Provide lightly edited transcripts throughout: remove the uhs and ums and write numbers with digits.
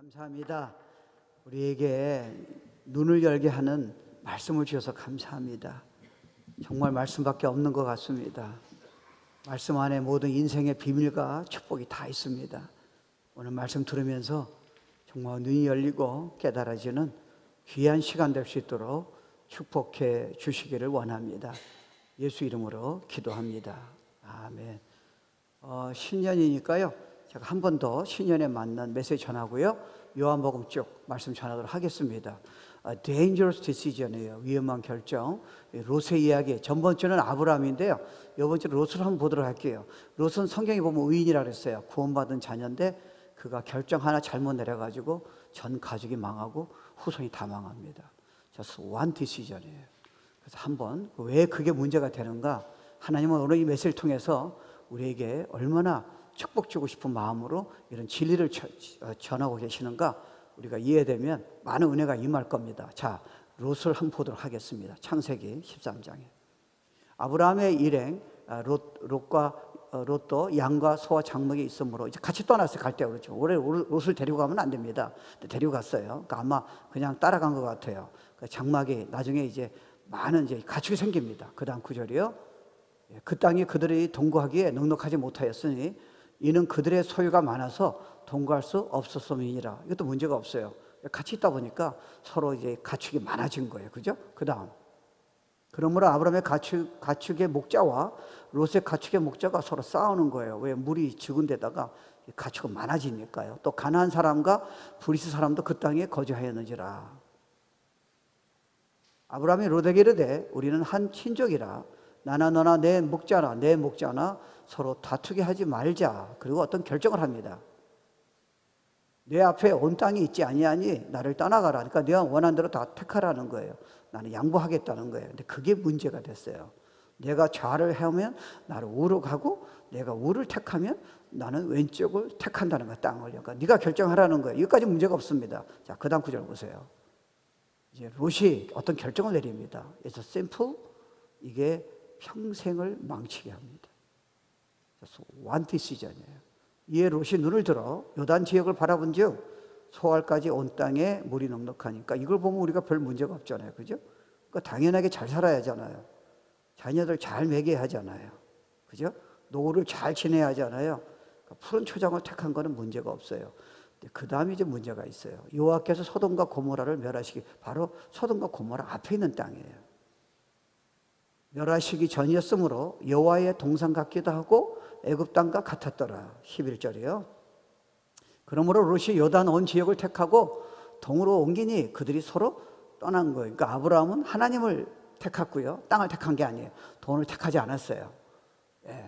감사합니다. 우리에게 눈을 열게 하는 말씀을 주셔서 감사합니다. 정말 말씀밖에 없는 것 같습니다. 말씀 안에 모든 인생의 비밀과 축복이 다 있습니다. 오늘 말씀 들으면서 정말 눈이 열리고 깨달아지는 귀한 시간 될 수 있도록 축복해 주시기를 원합니다. 예수 이름으로 기도합니다. 아멘. 신년이니까요. 제가 한 번 더 신년에 맞는 메시지 전하고요. 요한복음 쭉 말씀 전하도록 하겠습니다. Dangerous decision이에요. 위험한 결정. 롯의 이야기. 전번 주는 아브라함인데요. 이번 주는 롯을 한번 보도록 할게요. 롯은 성경에 보면 의인이라고 그랬어요. 구원받은 자녀인데 그가 결정 하나 잘못 내려가지고 전 가족이 망하고 후손이 다 망합니다. Just one decision이에요. 그래서 한번 왜 그게 문제가 되는가? 하나님은 오늘 이 메시지를 통해서 우리에게 얼마나 축복 주고 싶은 마음으로 이런 진리를 전하고 계시는가 우리가 이해되면 많은 은혜가 임할 겁니다. 자, 롯을 한번 보도록 하겠습니다. 창세기 13장에 아브라함의 일행 롯도 양과 소와 장막이 있으므로 이제 같이 떠났어요. 갈 때 그렇죠. 올해 롯을 데리고 가면 안 됩니다. 데리고 갔어요. 그러니까 아마 그냥 따라간 것 같아요. 그 장막이 나중에 이제 많은 이제 가축이 생깁니다. 그다음 구절이요. 그 땅이 그들이 동거하기에 넉넉하지 못하였으니 이는 그들의 소유가 많아서 동거할 수 없었음이니라. 이것도 문제가 없어요. 같이 있다 보니까 서로 이제 가축이 많아진 거예요. 그죠? 그 다음. 그러므로 아브라함의 가축의 목자와 롯의 가축의 목자가 서로 싸우는 거예요. 왜? 물이 적은 데다가 가축은 많아지니까요. 또 가나안 사람과 브리스 사람도 그 땅에 거주하였는지라. 아브라함이 롯에게 이르되 우리는 한 친족이라 나나 너나 내 목자나 서로 다투게 하지 말자. 그리고 어떤 결정을 합니다. 내 앞에 온 땅이 있지 아니하니 나를 떠나가라. 그러니까 네가 원하는 대로 다 택하라는 거예요. 나는 양보하겠다는 거예요. 근데 그게 문제가 됐어요. 내가 좌를 해오면 나를 우로 가고 내가 우를 택하면 나는 왼쪽을 택한다는 거야. 땅을. 그러니까 네가 결정하라는 거예요. 여기까지 문제가 없습니다. 자, 그 다음 구절 보세요. 이제 롯이 어떤 결정을 내립니다. It's simple. 이게 평생을 망치게 합니다. one decision이에요. 이에 롯이 눈을 들어 요단 지역을 바라본즉 소알까지 온 땅에 물이 넉넉하니까 이걸 보면 우리가 별 문제가 없잖아요. 그죠? 그러니까 당연하게 잘 살아야 하잖아요. 자녀들 잘 먹여야 하잖아요. 그죠? 노후를 잘 지내야 하잖아요. 그러니까 푸른 초장을 택한 거는 문제가 없어요. 그 다음에 이제 문제가 있어요. 여호와께서 소돔과 고모라를 멸하시기 바로 소돔과 고모라 앞에 있는 땅이에요. 멸하시기 전이었으므로 여호와의 동산 같기도 하고 애굽 땅과 같았더라. 11절이요. 그러므로 롯이 요단 온 지역을 택하고 동으로 옮기니 그들이 서로 떠난 거예요. 그러니까 아브라함은 하나님을 택했고요. 땅을 택한 게 아니에요. 돈을 택하지 않았어요.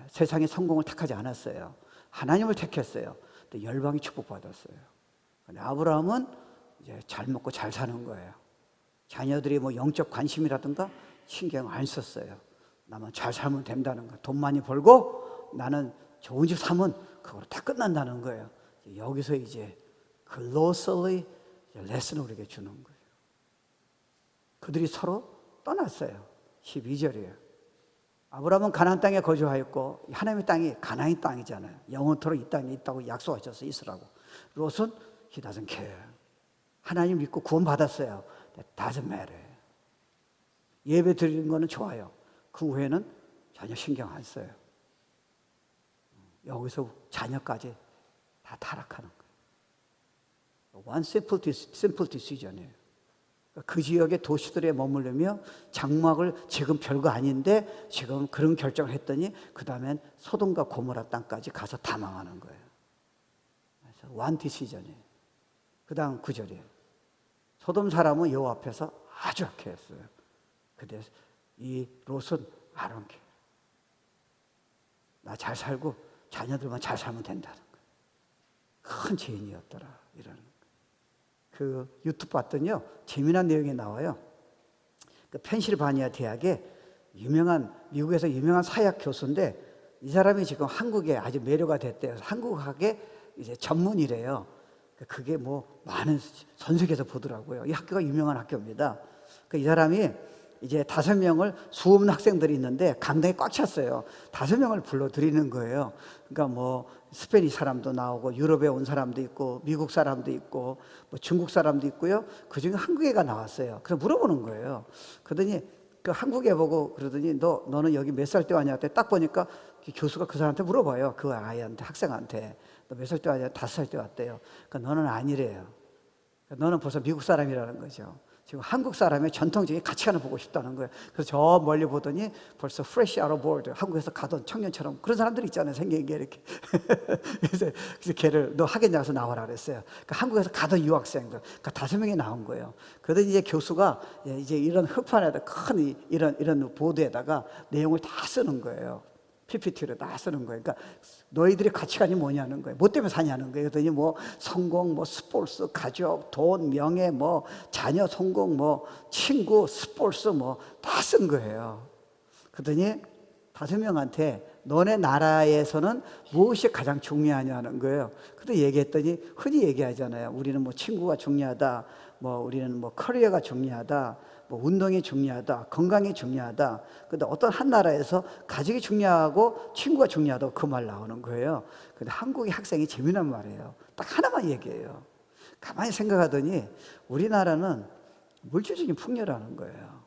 세상의 성공을 택하지 않았어요. 하나님을 택했어요. 근데 열방이 축복받았어요. 근데 아브라함은 이제 잘 먹고 잘 사는 거예요. 자녀들이 뭐 영적 관심이라든가 신경 안 썼어요. 나만 잘 살면 된다는 거. 돈 많이 벌고 나는 좋은 집 사면 그거로 다 끝난다는 거예요. 여기서 이제 글로설리 레슨을 우리에게 주는 거예요. 그들이 서로 떠났어요. 12절이에요. 아브라함은 가나안 땅에 거주하였고 하나님의 땅이 가나안 땅이잖아요. 영원토록 이 땅에 있다고 약속하셔서 있으라고. 롯은 he doesn't care. 하나님 믿고 구원받았어요. That doesn't matter. 예배 드리는 거는 좋아요. 그 후에는 전혀 신경 안 써요. 여기서 자녀까지 다 타락하는 거예요. One simple decision이에요. 그 지역의 도시들에 머무르며 장막을 지금 별거 아닌데 지금 그런 결정을 했더니 그 다음엔 소돔과 고모라 땅까지 가서 다 망하는 거예요. 그래서 one decision이에요. 그 다음 9절이에요. 소돔 사람은 여호와 앞에서 아주 악했어요. 근데 이 롯은 I don't care. 나 잘 살고 자녀들만 잘 살면 된다는 거예요. 큰 죄인이었더라. 이러는 거예요. 그 유튜브 봤더니요 재미난 내용이 나와요. 그 펜실바니아 대학에 미국에서 유명한 사약 교수인데 이 사람이 지금 한국에 아주 매료가 됐대요. 한국학의 이제 전문이래요. 그게 뭐 많은 전 세계에서 보더라고요. 이 학교가 유명한 학교입니다. 이 사람이 이제 5명을 수업 없는 학생들이 있는데 강당이 꽉 찼어요. 5명을 불러드리는 거예요. 그러니까 뭐 스페니시 사람도 나오고 유럽에 온 사람도 있고 미국 사람도 있고 뭐 중국 사람도 있고요. 그중에 한국애가 나왔어요. 그래서 물어보는 거예요. 그러더니 그 한국애 보고 그러더니 너는 여기 몇 살 때 왔냐 했더니 딱 보니까 교수가 그 사람한테 물어봐요. 그 아이한테, 학생한테. 너 몇 살 때 왔냐? 5살 때 왔대요. 그러니까 너는 아니래요. 너는 벌써 미국 사람이라는 거죠. 지금 한국 사람의 전통적인 가치관을 보고 싶다는 거예요. 그래서 저 멀리 보더니 벌써 fresh out of board, 한국에서 가던 청년처럼 그런 사람들이 있잖아요. 생긴 게 이렇게. 그래서 걔를 너 하겠냐 해서 나와라 그랬어요. 그러니까 한국에서 가던 유학생들, 그러니까 5명이 나온 거예요. 그러더니 이제 교수가 이제 이런 흑판에다 큰 이런 보드에다가 내용을 다 쓰는 거예요. PPT로 다 쓰는 거예요. 그러니까 너희들의 가치관이 뭐냐는 거예요. 뭐 때문에 사냐는 거예요. 그랬더니 뭐 성공, 뭐 스포츠, 가족, 돈, 명예, 뭐 자녀 성공, 뭐 친구, 스포츠 뭐 다 쓴 거예요. 그랬더니 5명한테 너네 나라에서는 무엇이 가장 중요하냐는 거예요. 그때 얘기했더니 흔히 얘기하잖아요. 우리는 뭐 친구가 중요하다, 뭐 우리는 뭐 커리어가 중요하다, 뭐 운동이 중요하다, 건강이 중요하다. 근데 어떤 한 나라에서 가족이 중요하고 친구가 중요하다고 그 말 나오는 거예요. 근데 한국의 학생이 재미난 말이에요. 딱 하나만 얘기해요. 가만히 생각하더니 우리나라는 물질적인 풍요라는 거예요.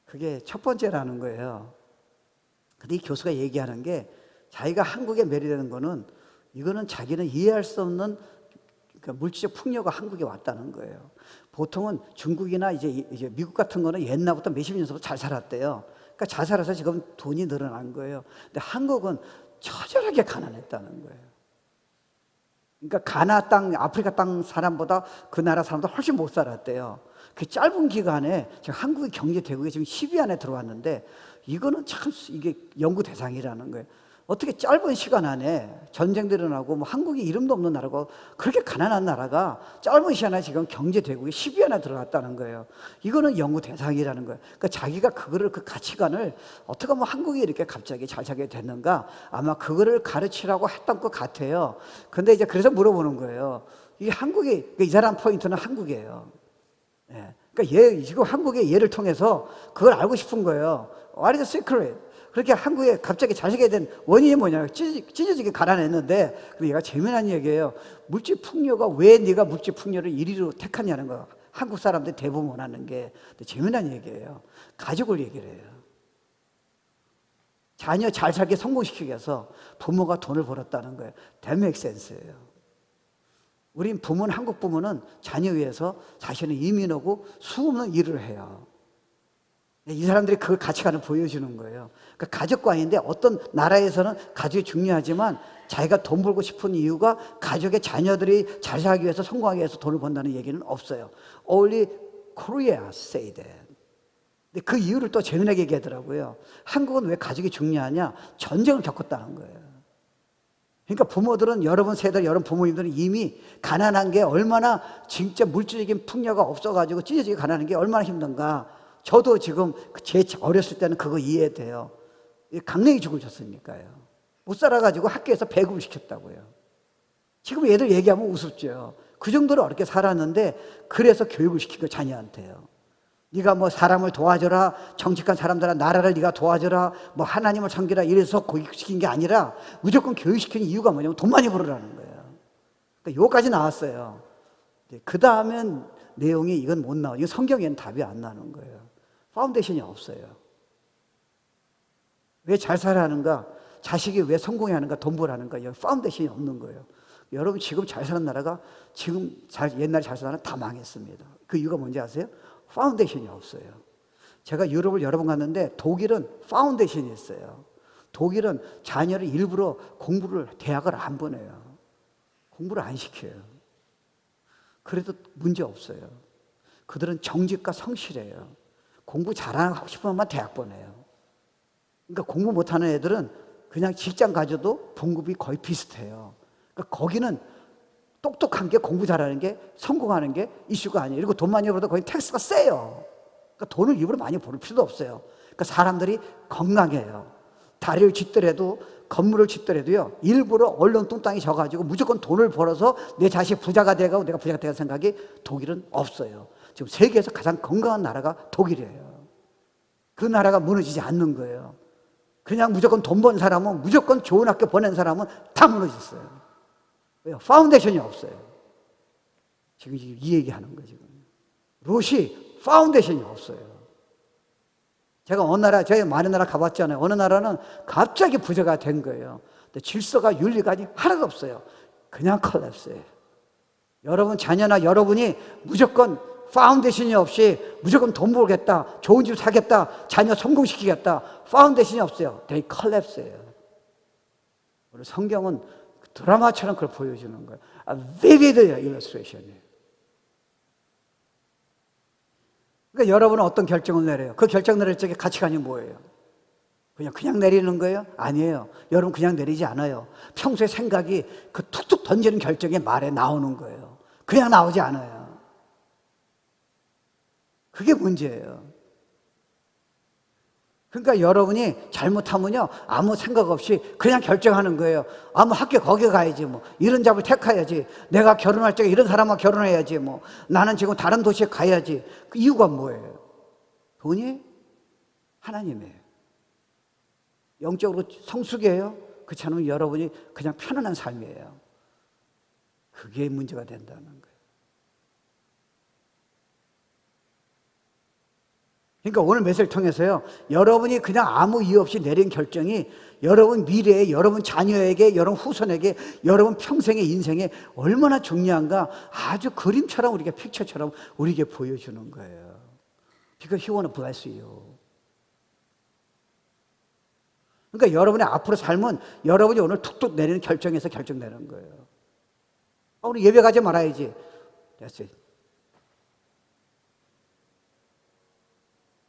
그게 첫 번째라는 거예요. 근데 이 교수가 얘기하는 게 자기가 한국에 매료되는 거는 이거는 자기는 이해할 수 없는 그러니까 물질적 풍요가 한국에 왔다는 거예요. 보통은 중국이나 이제 미국 같은 거는 옛날부터 몇십 년 전부터 잘 살았대요. 그러니까 잘 살아서 지금 돈이 늘어난 거예요. 근데 한국은 처절하게 가난했다는 거예요. 그러니까 가나 땅, 아프리카 땅 사람보다 그 나라 사람도 훨씬 못 살았대요. 그 짧은 기간에 지금 한국의 경제 대국이 지금 10위 안에 들어왔는데 이거는 참 이게 연구 대상이라는 거예요. 어떻게 짧은 시간 안에 전쟁도 일어나고 뭐 한국이 이름도 없는 나라고 그렇게 가난한 나라가 짧은 시간 안에 지금 경제 대국이 10위 안에 들어갔다는 거예요. 이거는 연구 대상이라는 거예요. 그러니까 자기가 그거를 그 가치관을 어떻게 하면 한국이 이렇게 갑자기 잘 살게 됐는가 아마 그거를 가르치라고 했던 것 같아요. 근데 이제 그래서 물어보는 거예요. 이 한국이 이 사람 포인트는 한국이에요. 예. 그러니까 지금 한국의 예를 통해서 그걸 알고 싶은 거예요. What is the secret? 그렇게 한국에 갑자기 잘 살게 된 원인이 뭐냐? 찢어지게 가라앉았는데, 근데 얘가 재미난 얘기예요. 물질 풍요가 왜 네가 물질 풍요를 1위로 택하냐는 거야. 한국 사람들이 대부분 원하는 게. 근데 재미난 얘기예요. 가족을 얘기를 해요. 자녀 잘 살게 성공시키기 위해서 부모가 돈을 벌었다는 거예요. That makes sense예요. 우린 부모는, 한국 부모는 자녀 위해서 자신은 이민하고 수없는 일을 해요. 이 사람들이 그 가치관을 보여주는 거예요. 그러니까 가족관인데 어떤 나라에서는 가족이 중요하지만 자기가 돈 벌고 싶은 이유가 가족의 자녀들이 잘 살기 위해서 성공하기 위해서 돈을 번다는 얘기는 없어요. Only Korea say that. 근데 그 이유를 또 재미나게 얘기하더라고요. 한국은 왜 가족이 중요하냐? 전쟁을 겪었다는 거예요. 그러니까 부모들은 여러분 세대, 여러분 부모님들은 이미 가난한 게 얼마나 진짜 물질적인 풍요가 없어가지고 찢어지게 가난한 게 얼마나 힘든가. 저도 지금 제 어렸을 때는 그거 이해돼요. 강냉이 죽을 줬으니까요. 못 살아가지고 학교에서 배급을 시켰다고요. 지금 애들 얘기하면 우습죠. 그 정도로 어렵게 살았는데 그래서 교육을 시킨 거 자녀한테요. 네가 뭐 사람을 도와줘라, 정직한 사람들아 나라를 네가 도와줘라, 뭐 하나님을 섬기라 이래서 교육시킨 게 아니라 무조건 교육시키는 이유가 뭐냐면 돈 많이 벌으라는 거예요. 그러니까 요까지 나왔어요. 그 다음엔 내용이 이건 못 나와요. 이건 성경에는 답이 안 나는 거예요. 파운데이션이 없어요. 왜 잘 살아야 하는가? 자식이 왜 성공해야 하는가? 돈 벌하는가? 여기 파운데이션이 없는 거예요. 여러분 지금 잘 사는 나라가 지금 옛날에 잘 사는 나라 다 망했습니다. 그 이유가 뭔지 아세요? 파운데이션이 없어요. 제가 유럽을 여러 번 갔는데 독일은 파운데이션이 있어요. 독일은 자녀를 일부러 대학을 안 보내요. 공부를 안 시켜요. 그래도 문제 없어요. 그들은 정직과 성실해요. 공부 잘하고 싶으면 대학 보내요. 그러니까 공부 못하는 애들은 그냥 직장 가져도 봉급이 거의 비슷해요. 그러니까 거기는 똑똑한 게 공부 잘하는 게 성공하는 게 이슈가 아니에요. 그리고 돈 많이 벌어도 거의 텍스가 세요. 그러니까 돈을 일부러 많이 벌 필요도 없어요. 그러니까 사람들이 건강해요. 다리를 짓더라도 건물을 짓더라도요 일부러 얼렁뚱땅이 져가지고 무조건 돈을 벌어서 내 자식 부자가 돼가고 내가 부자가 돼가 생각이 독일은 없어요. 지금 세계에서 가장 건강한 나라가 독일이에요. 그 나라가 무너지지 않는 거예요. 그냥 무조건 돈 번 사람은, 무조건 좋은 학교 보낸 사람은 다 무너졌어요. 왜요? 파운데이션이 없어요. 지금 이 얘기하는 거예요. 지금 롯이 파운데이션이 없어요. 제가 어느 나라, 저희 많은 나라 가봤잖아요. 어느 나라는 갑자기 부자가 된 거예요. 근데 질서가 윤리가 하나도 없어요. 그냥 컬랩스예요. 여러분 자녀나 여러분이 무조건 파운데이션이 없이 무조건 돈 벌겠다, 좋은 집 사겠다, 자녀 성공시키겠다, 파운데이션이 없어요. They collapse예요. 오늘 성경은 드라마처럼 그걸 보여주는 거예요. A vivid illustration이에요. 그러니까 여러분은 어떤 결정을 내려요? 그 결정 내릴 적에 가치관이 뭐예요? 그냥 내리는 거예요? 아니에요. 여러분 그냥 내리지 않아요. 평소에 생각이 그 툭툭 던지는 결정의 말에 나오는 거예요. 그냥 나오지 않아요. 그게 문제예요. 그러니까 여러분이 잘못하면요, 아무 생각 없이 그냥 결정하는 거예요. 아무 학교 거기 가야지, 뭐 이런 잡을 택해야지, 내가 결혼할 적에 이런 사람과 결혼해야지, 뭐 나는 지금 다른 도시에 가야지. 그 이유가 뭐예요? 돈이? 하나님이에요. 영적으로 성숙이에요? 그렇지 않으면 여러분이 그냥 편안한 삶이에요. 그게 문제가 된다는 거예요. 그러니까 오늘 메시지를 통해서요, 여러분이 그냥 아무 이유 없이 내린 결정이 여러분 미래에, 여러분 자녀에게, 여러분 후손에게, 여러분 평생의 인생에 얼마나 중요한가 아주 그림처럼 우리에게, 픽처처럼 우리에게 보여주는 거예요. Because He want to bless you. 그러니까 여러분의 앞으로 삶은 여러분이 오늘 툭툭 내리는 결정에서 결정되는 거예요. 오늘 예배 가지 말아야지. 됐어요.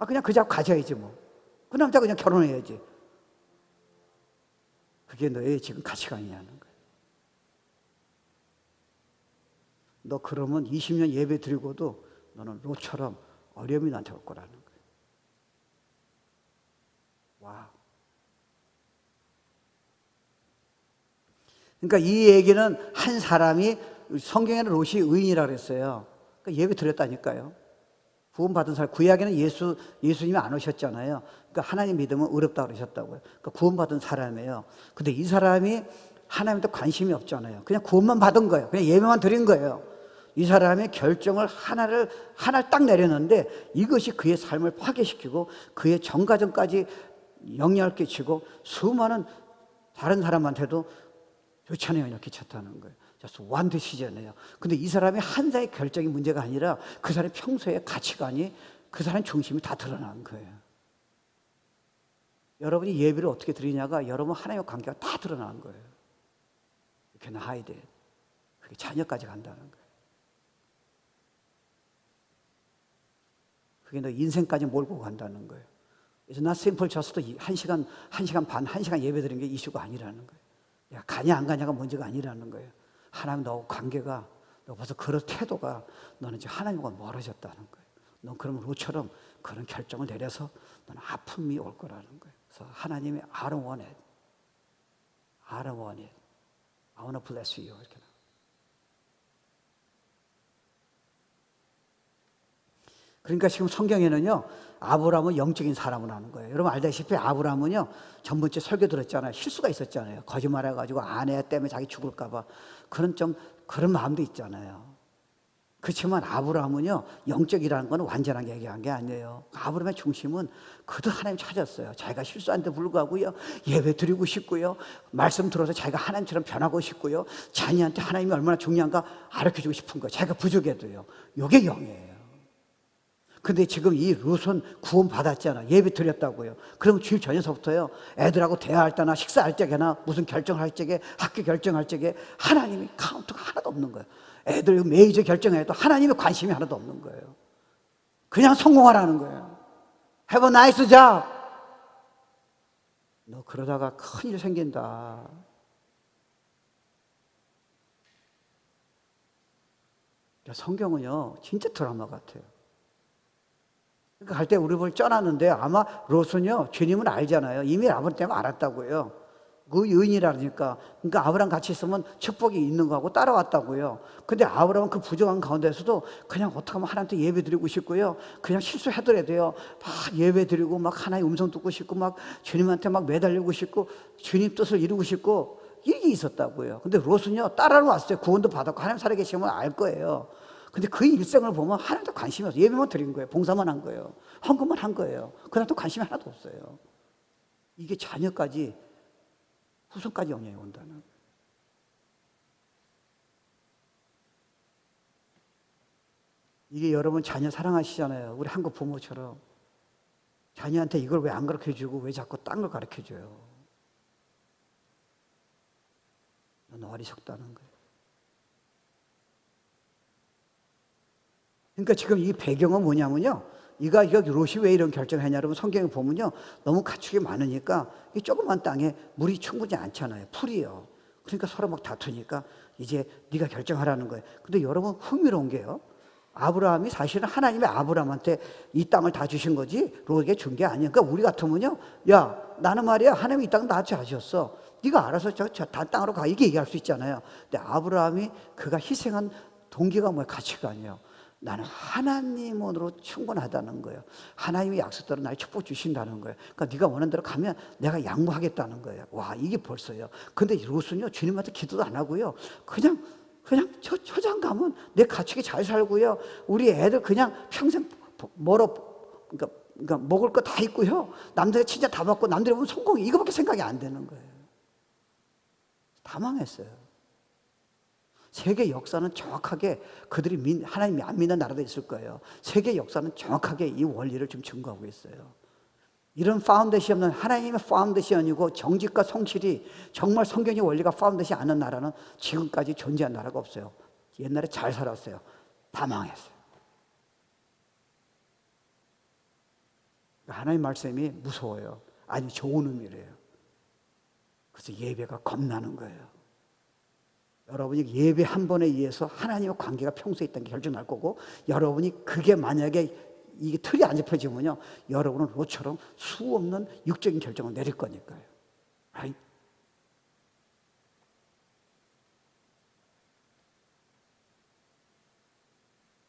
그냥 그 집 가져야지 뭐. 그 남자 그냥 결혼해야지. 그게 너의 지금 가치관이냐는 거예요. 너 그러면 20년 예배 드리고도 너는 롯처럼 어려움이 나한테 올 거라는 거예요. 와. 그러니까 이 얘기는 한 사람이, 성경에는 롯이 의인이라고 그랬어요. 그러니까 예배 드렸다니까요. 구원받은 사람, 구약에는 예수님이 안 오셨잖아요. 그러니까 하나님 믿으면 어렵다고 그러셨다고요. 그러니까 구원받은 사람이에요. 근데 이 사람이 하나님한테 관심이 없잖아요. 그냥 구원만 받은 거예요. 그냥 예배만 드린 거예요. 이 사람의 결정을 하나를 딱 내렸는데 이것이 그의 삶을 파괴시키고 그의 전가정까지 영향을 끼치고 수많은 다른 사람한테도 좋지 않은 영향을 끼쳤다는 거예요. one decision이에요. 근데 이 사람이 한 사람의 결정이 문제가 아니라 그 사람의 평소의 가치관이, 그 사람의 중심이 다 드러난 거예요. 여러분이 예배를 어떻게 드리냐가 여러분 하나님과 관계가 다 드러난 거예요. You can hide it. 그게 자녀까지 간다는 거예요. 그게 너 인생까지 몰고 간다는 거예요. It's not simple just 1시간 반, 1시간 예배 드리는 게 이슈가 아니라는 거예요. 야, 가냐 안 가냐가 문제가 아니라는 거예요. 하나님 너하고 관계가, 너 벌써 그런 태도가 너는 이제 하나님과 멀어졌다는 거예요. 넌 그러면 롯처럼 그런 결정을 내려서 너는 아픔이 올 거라는 거예요. 그래서 하나님이 I don't want it. I don't want it. I want to bless you. 이렇게. 그러니까 지금 성경에는요, 아브라함은 영적인 사람을 하는 거예요. 여러분 알다시피 아브라함은요, 전번째 설교 들었잖아요. 실수가 있었잖아요. 거짓말 해가지고 아내 때문에 자기 죽을까봐 그런 마음도 있잖아요. 그렇지만 아브라함은요, 영적이라는 건 완전하게 얘기한 게 아니에요. 아브라함의 중심은 그도 하나님 찾았어요. 자기가 실수한데 불구하고요, 예배 드리고 싶고요, 말씀 들어서 자기가 하나님처럼 변하고 싶고요, 자녀한테 하나님이 얼마나 중요한가 알려주고 싶은 거예요. 자기가 부족해도요. 이게 영이에요. 근데 지금 이 롯은 구원 받았잖아. 예배 드렸다고요. 그럼 주일 전에서부터요, 애들하고 대화할 때나 식사할 적에나 무슨 결정할 적에, 학교 결정할 적에 하나님이 카운트가 하나도 없는 거예요. 애들 메이저 결정해도 하나님의 관심이 하나도 없는 거예요. 그냥 성공하라는 거예요. Have a nice job. 너 그러다가 큰일 생긴다. 성경은요, 진짜 드라마 같아요. 그러니까 갈 때 우리 볼 쪄놨는데 아마 롯은요, 주님은 알잖아요. 이미 아버지 때문에 알았다고요. 그 의인이라니까. 그러니까 아브라함 같이 있으면 축복이 있는 거하고 따라왔다고요. 근데 아브라함은 그 부정한 가운데서도 그냥 어떻게 하면 하나님한테 예배 드리고 싶고요. 그냥 실수하더라도요. 막 예배 드리고 막 하나님 음성 듣고 싶고 막 주님한테 막 매달리고 싶고 주님 뜻을 이루고 싶고 이게 있었다고요. 근데 롯은요, 따라는 왔어요. 구원도 받았고 하나님 살아계시면 알 거예요. 근데 그 일생을 보면 하나님도 관심이 없어요. 예배만 드린 거예요. 봉사만 한 거예요. 헌금만 한 거예요. 그다음 관심이 하나도 없어요. 이게 자녀까지 후손까지 영향이 온다는 거예요. 이게 여러분 자녀 사랑하시잖아요. 우리 한국 부모처럼 자녀한테 이걸 왜 안 가르쳐주고 왜 자꾸 딴 걸 가르쳐줘요. 넌 어리석다는 거예요. 그러니까 지금 이 배경은 뭐냐면요, 이거 롯이 왜 이런 결정을 했냐, 여러분 성경에 보면요, 너무 가축이 많으니까 이 조그만 땅에 물이 충분히 않잖아요. 풀이요. 그러니까 서로 막 다투니까 이제 네가 결정하라는 거예요. 근데 여러분 흥미로운 게요, 아브라함이 사실은 하나님이 아브라함한테 이 땅을 다 주신 거지 롯에게 준 게 아니야. 그러니까 우리 같으면요, 야 나는 말이야 하나님이 이 땅 다 주셨어, 네가 알아서 저 땅으로 가, 이게 얘기할 수 있잖아요. 근데 아브라함이 그가 희생한 동기가 뭐야? 가치관이에요. 나는 하나님으로 충분하다는 거예요. 하나님의 약속대로 날 축복 주신다는 거예요. 그러니까 네가 원하는 대로 가면 내가 양보하겠다는 거예요. 와, 이게 벌써요. 근데 롯은요, 주님한테 기도도 안 하고요, 그냥 저장 가면 내 가축이 잘 살고요, 우리 애들 그냥 평생 그러니까 먹을 거 다 있고요, 남들이 진짜 다 받고 남들이 보면 성공이, 이거밖에 생각이 안 되는 거예요. 다 망했어요. 세계 역사는 정확하게 그들이 하나님이 안 믿는 나라도 있을 거예요. 세계 역사는 정확하게 이 원리를 좀 증거하고 있어요. 이런 파운데이션은 하나님의 파운데이션이고 정직과 성실이 정말 성경의 원리가 파운데이션 않은 나라는 지금까지 존재한 나라가 없어요. 옛날에 잘 살았어요. 다 망했어요. 하나님 말씀이 무서워요. 아주 좋은 의미래요. 그래서 예배가 겁나는 거예요. 여러분이 예배 한 번에 의해서 하나님과 관계가 평소에 있다는 게 결정날 거고, 여러분이 그게 만약에 이게 틀이 안 잡혀지면요, 여러분은 롯처럼 수 없는 육적인 결정을 내릴 거니까요. right?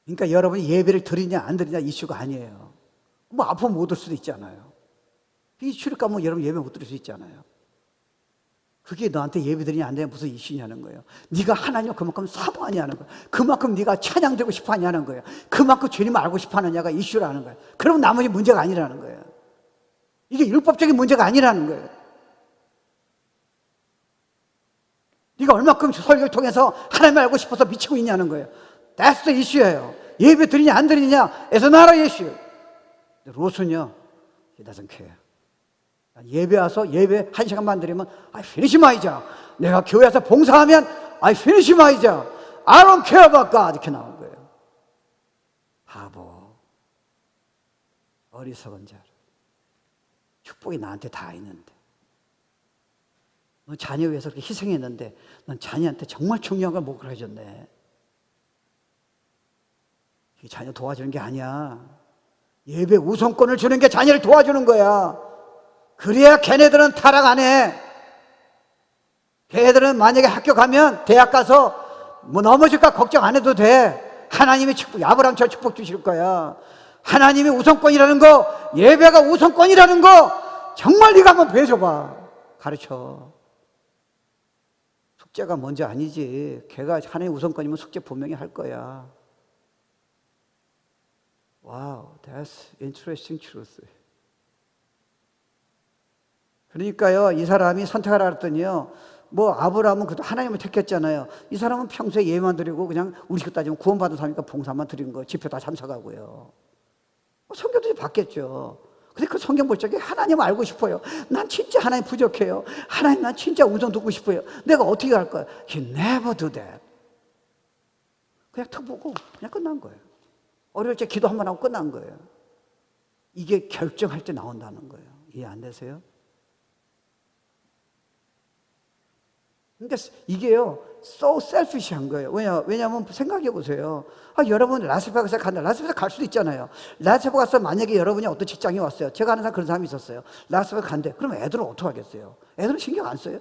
그러니까 여러분이 예배를 드리냐 안 드리냐 이슈가 아니에요. 뭐 아프면 못 올 수도 있잖아요. 이슈를 까면 여러분 예배 못 드릴 수 있잖아요. 그게 너한테 예배드리냐 안 되냐 무슨 이슈냐는 거예요. 네가 하나님을 그만큼 사모하냐는 거예요. 그만큼 네가 찬양되고 싶어 하냐는 거예요. 그만큼 주님을 알고 싶어 하느냐가 이슈라는 거예요. 그러면 나머지 문제가 아니라는 거예요. 이게 율법적인 문제가 아니라는 거예요. 네가 얼마큼 설교를 통해서 하나님을 알고 싶어서 미치고 있냐는 거예요. That's the issue예요. 예배 드리냐 안 드리냐 it's not an issue. 롯은요, he doesn't care. 예배 와서 예배 1시간만 드리면 I finish my job. 내가 교회 와서 봉사하면 I finish my job. I don't care about God. 이렇게 나온 거예요. 바보, 어리석은 자라. 축복이 나한테 다 있는데, 넌 자녀 위해서 그렇게 희생했는데 넌 자녀한테 정말 중요한 걸 못 그려줬네. 이게 자녀 도와주는 게 아니야. 예배 우선권을 주는 게 자녀를 도와주는 거야. 그래야 걔네들은 타락 안 해. 걔네들은 만약에 학교 가면 대학 가서 뭐 넘어질까 걱정 안 해도 돼. 하나님이 축복, 아브라함처럼 축복 주실 거야. 하나님이 우선권이라는 거, 예배가 우선권이라는 거 정말 네가 한번 배워줘봐. 가르쳐. 숙제가 먼저 아니지. 걔가 하나님의 우선권이면 숙제 분명히 할 거야. Wow, that's interesting truth. 그러니까요, 이 사람이 선택하라 그랬더니요, 뭐 아브라함은 그래도 하나님을 택했잖아요. 이 사람은 평소에 예만 드리고 그냥 우리 식 따지면 구원받은 사람이니까 봉사만 드린 거, 집회 다 참석하고요. 성경도 이제 바뀌었죠. 근데 그 성경 볼 적에 하나님 알고 싶어요. 난 진짜 하나님 부족해요. 하나님 난 진짜 음성 듣고 싶어요. 내가 어떻게 할 거야? He never do that. 그냥 턱 보고 그냥 끝난 거예요. 어려울 때 기도 한번 하고 끝난 거예요. 이게 결정할 때 나온다는 거예요. 이해 안 되세요? 그러니까 이게요, so selfish한 거예요. 왜냐하면 생각해 보세요. 여러분 라스베가스에 간다. 라스베가스 갈 수도 있잖아요. 라스베가스 만약에 여러분이 어떤 직장에 왔어요. 제가 아는 사람 그런 사람이 있었어요. 라스베가스 간대. 그럼 애들은 어떻게 하겠어요? 애들은 신경 안 써요.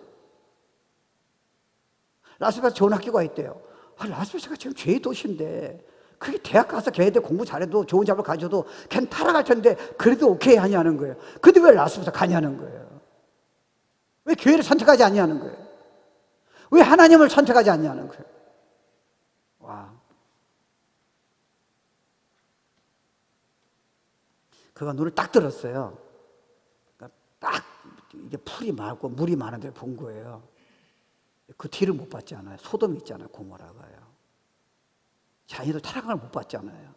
라스베가스 좋은 학교가 있대요. 라스베가스가 지금 죄의 도시인데 그게 대학 가서 걔네들 공부 잘해도 좋은 잡을 가져도 걔는 타락할 텐데 그래도 오케이 하냐는 거예요. 근데 왜 라스베가스 가냐는 거예요. 왜 교회를 선택하지 않냐는 거예요. 왜 하나님을 선택하지 않냐는 거예요. 와. 그가 눈을 딱 들었어요. 그러니까 딱 이게 풀이 많고 물이 많은 데를 본 거예요. 그 뒤를 못 봤잖아요. 소돔이 있잖아요. 고모라가요. 자녀들 타락을 못 봤잖아요.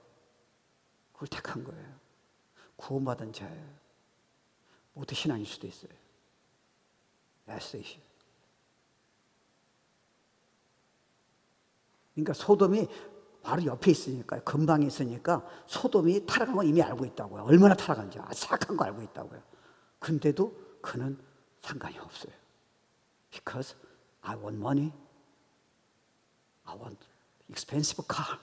그걸 택한 거예요. 구원받은 자예요. 모두 신앙일 수도 있어요. 에세이시. 그러니까 소돔이 바로 옆에 있으니까, 근방에 있으니까 소돔이 타락한 거 이미 알고 있다고요. 얼마나 타락한지 악한 거 알고 있다고요. 근데도 그는 상관이 없어요. Because I want money, I want expensive car.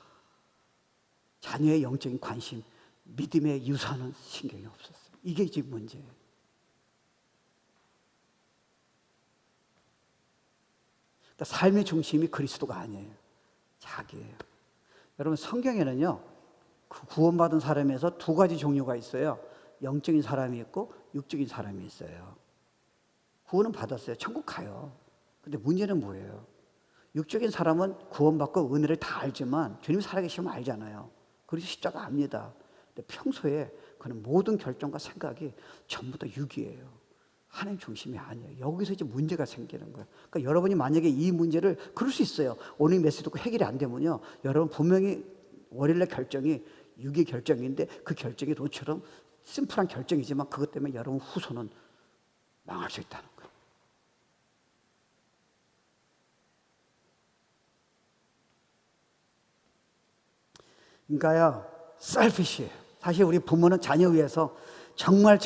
자녀의 영적인 관심, 믿음의 유산은 신경이 없었어요. 이게 지금 문제예요. 그러니까 삶의 중심이 그리스도가 아니에요. 자기예요. 여러분 성경에는요, 그 구원받은 사람에서 두 가지 종류가 있어요. 영적인 사람이 있고 육적인 사람이 있어요. 구원은 받았어요. 천국 가요. 근데 문제는 뭐예요? 육적인 사람은 구원받고 은혜를 다 알지만 주님이 살아계시면 알잖아요. 그래서 십자가 압니다. 근데 평소에 그는 모든 결정과 생각이 전부 다 육이에요. 하나님 중심이 아니에요. 여기서 이제 문제가 생기는 거예요. 그러니까 여러분이 만약에 이 문제를, 그럴 수 있어요. 오늘 메시지 듣고 해결이 안 되면요, 여러분 분명히 월요일날 결정이 육의 결정인데 그 결정이 너처럼 심플한 결정이지만 그것 때문에 여러분 후손은 망할 수 있다는 거예요. 그러니까요, selfish해요. 사실 우리 부모는 자녀 위해서 정말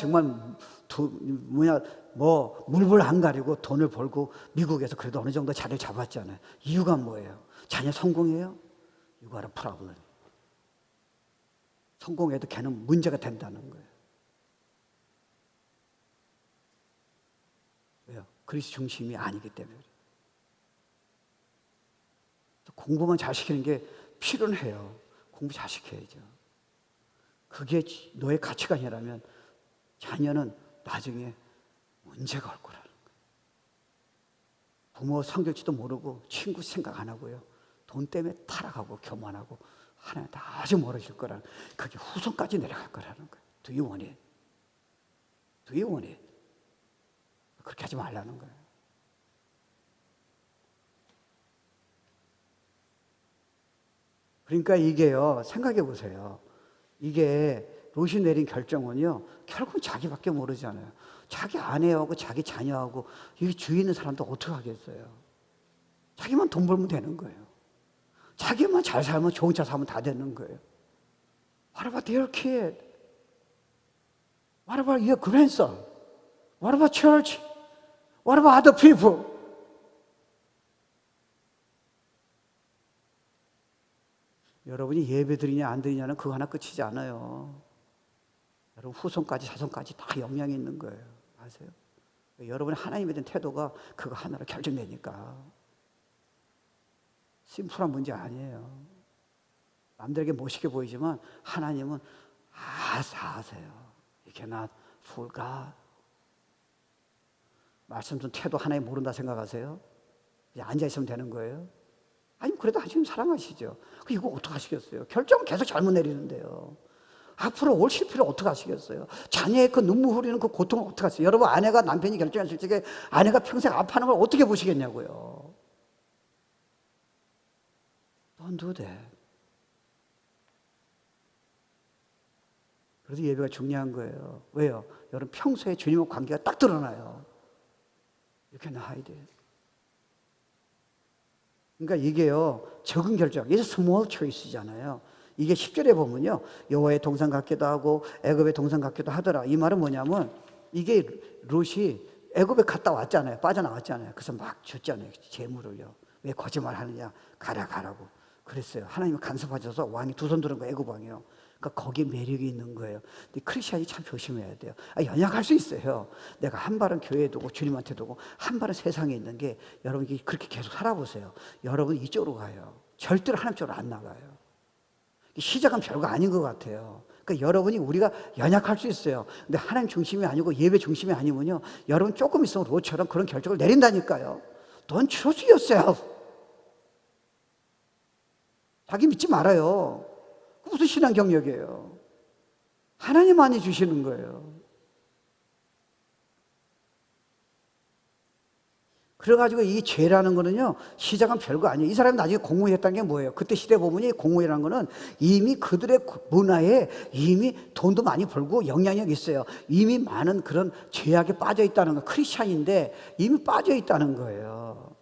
물불 안 가리고 돈을 벌고 미국에서 그래도 어느 정도 자리를 잡았잖아요. 이유가 뭐예요? 자녀 성공해요? You got a problem. 성공해도 걔는 문제가 된다는 거예요. 왜요? 그리스도 중심이 아니기 때문에. 공부만 잘 시키는 게 필요해요. 공부 잘 시켜야죠. 그게 너의 가치관이라면 자녀는 나중에 문제가 올 거라는 거예요. 부모 성격지도 모르고 친구 생각 안 하고요. 돈 때문에 타락하고 교만하고 하나님한테 아주 멀어질 거라는, 그게 후손까지 내려갈 거라는 거예요. Do you want it? Do you want it? 그렇게 하지 말라는 거예요. 그러니까 이게요, 생각해 보세요. 이게 롯이 내린 결정은요, 결국 자기밖에 모르잖아요. 자기 아내하고 자기 자녀하고 이 주위에 있는 사람도 어떻게 하겠어요? 자기만 돈 벌면 되는 거예요. 자기만 잘 살면, 좋은 차 사면 다 되는 거예요. What about their kid? What about your grandson? What about church? What about other people? 여러분이 예배 드리냐 안 드리냐는 그거 하나 끝이지 않아요. 여러분 후손까지 자손까지 다 영향이 있는 거예요. 아세요? 여러분의 하나님에 대한 태도가 그거 하나로 결정되니까. 심플한 문제 아니에요. 남들에게 멋있게 보이지만 하나님은 다 아세요. You cannot fool God. 말씀 좀 태도 하나에 모른다 생각하세요? 그냥 앉아있으면 되는 거예요? 아니 그래도 하나님 사랑하시죠. 이거 어떡하시겠어요? 결정은 계속 잘못 내리는데요. 앞으로 올 실패를 어떡하시겠어요? 자녀의 그 눈물 흘리는 그 고통을 어떡하세요? 여러분 아내가 남편이 결정했을 때 아내가 평생 아파하는 걸 어떻게 보시겠냐고요. Don't do that. 그래서 예배가 중요한 거예요. 왜요? 여러분 평소에 주님과 관계가 딱 드러나요. You can hide it. 그러니까 이게요, 적은 결정, 이게 small choice잖아요. 이게 10절에 보면요, 여호와의 동산 같기도 하고 애굽의 동산 같기도 하더라. 이 말은 뭐냐면 이게 롯이 애굽에 갔다 왔잖아요. 빠져나왔잖아요. 그래서 막 줬잖아요. 재물을요. 왜 거짓말하느냐? 가라고 그랬어요. 하나님이 간섭하셔서 왕이 두 손 들은 거 애굽 왕이요. 그러니까 거기에 매력이 있는 거예요. 근데 크리스천이 참 조심해야 돼요. 연약할 수 있어요. 내가 한 발은 교회에 두고 주님한테 두고 한 발은 세상에 있는 게, 여러분이 그렇게 계속 살아보세요. 여러분 이쪽으로 가요. 절대로 하나님 쪽으로 안 나가요. 시작은 별거 아닌 것 같아요. 그러니까 여러분이, 우리가 연약할 수 있어요. 근데 하나님 중심이 아니고 예배 중심이 아니면요, 여러분 조금 있으면 롯처럼 그런 결정을 내린다니까요. Don't trust yourself. 자기 믿지 말아요. 무슨 신앙 경력이에요? 하나님만이 주시는 거예요. 그래가지고 이 죄라는 거는요, 시작은 별거 아니에요. 이 사람이 나중에 공무했다는 게 뭐예요? 그때 시대 보면이 공무회라는 거는 이미 그들의 문화에 이미 돈도 많이 벌고 영향력이 있어요. 이미 많은 그런 죄악에 빠져 있다는 거, 크리스찬인데 이미 빠져 있다는 거예요.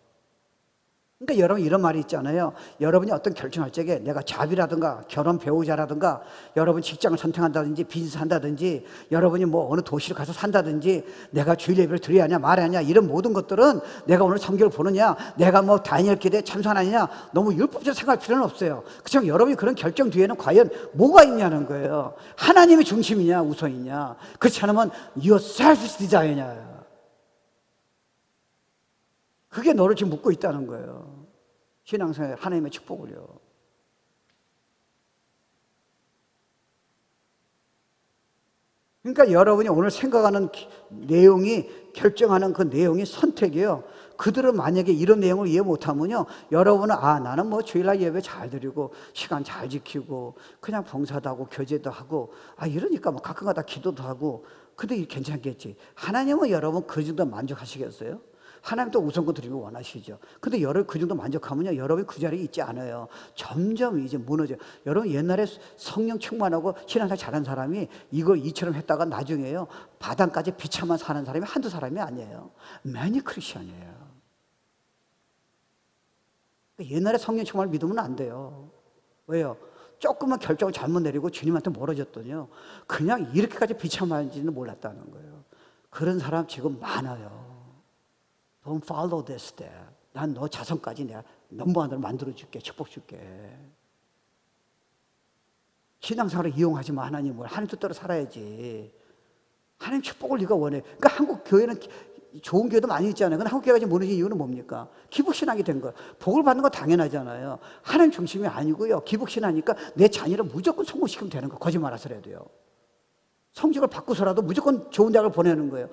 그러니까 여러분, 이런 말이 있잖아요. 여러분이 어떤 결정할 적에 내가 잡이라든가 결혼 배우자라든가 여러분 직장을 선택한다든지 비즈니스 한다든지 여러분이 뭐 어느 도시를 가서 산다든지 내가 주일 예배를 드려야 하냐 말아야 하냐, 이런 모든 것들은 내가 오늘 성경을 보느냐, 내가 뭐 다니엘 기대에 참선하느냐, 너무 율법적으로 생각할 필요는 없어요. 그렇지만 여러분이 그런 결정 뒤에는 과연 뭐가 있냐는 거예요. 하나님이 중심이냐 우선이냐, 그렇지 않으면 your selfish desire냐, 그게 너를 지금 묻고 있다는 거예요. 신앙생활 하나님의 축복을요. 그러니까 여러분이 오늘 생각하는 내용이, 결정하는 그 내용이 선택이에요. 그들은 만약에 이런 내용을 이해 못하면요, 여러분은 나는 뭐 주일날 예배 잘 드리고 시간 잘 지키고 그냥 봉사도 하고 교제도 하고 이러니까 뭐 가끔가다 기도도 하고 근데 괜찮겠지. 하나님은 여러분 그 정도 만족하시겠어요? 하나님도 우선권 드리고 원하시죠. 근데 여러분 그 정도 만족하면요, 여러분이 그 자리에 있지 않아요. 점점 이제 무너져요. 여러분 옛날에 성령 충만하고 신앙생활 잘한 사람이 이처럼 했다가 나중에요, 바닥까지 비참한 사는 사람이 한두 사람이 아니에요. 매니 크리스천이에요. 옛날에 성령 충만을 믿으면 안 돼요. 왜요? 조금만 결정을 잘못 내리고 주님한테 멀어졌더니요, 그냥 이렇게까지 비참한지는 몰랐다는 거예요. 그런 사람 지금 많아요. Don't follow this step. 난 너 자손까지 내가 넘버원으로 만들어줄게, 축복 줄게. 신앙생활을 이용하지 마. 하나님을 하나님 뜻대로 살아야지. 하나님 축복을 네가 원해. 그러니까 한국 교회는 좋은 교회도 많이 있잖아요. 근데 한국 교회가 지금 무너진 이유는 뭡니까? 기복신앙이 된 거예요. 복을 받는 거 당연하잖아요. 하나님 중심이 아니고요, 기복신하니까 내 자녀를 무조건 성공시키면 되는 거. 거짓말 하서라도요. 성적을 바꾸서라도 무조건 좋은 대학을 보내는 거예요.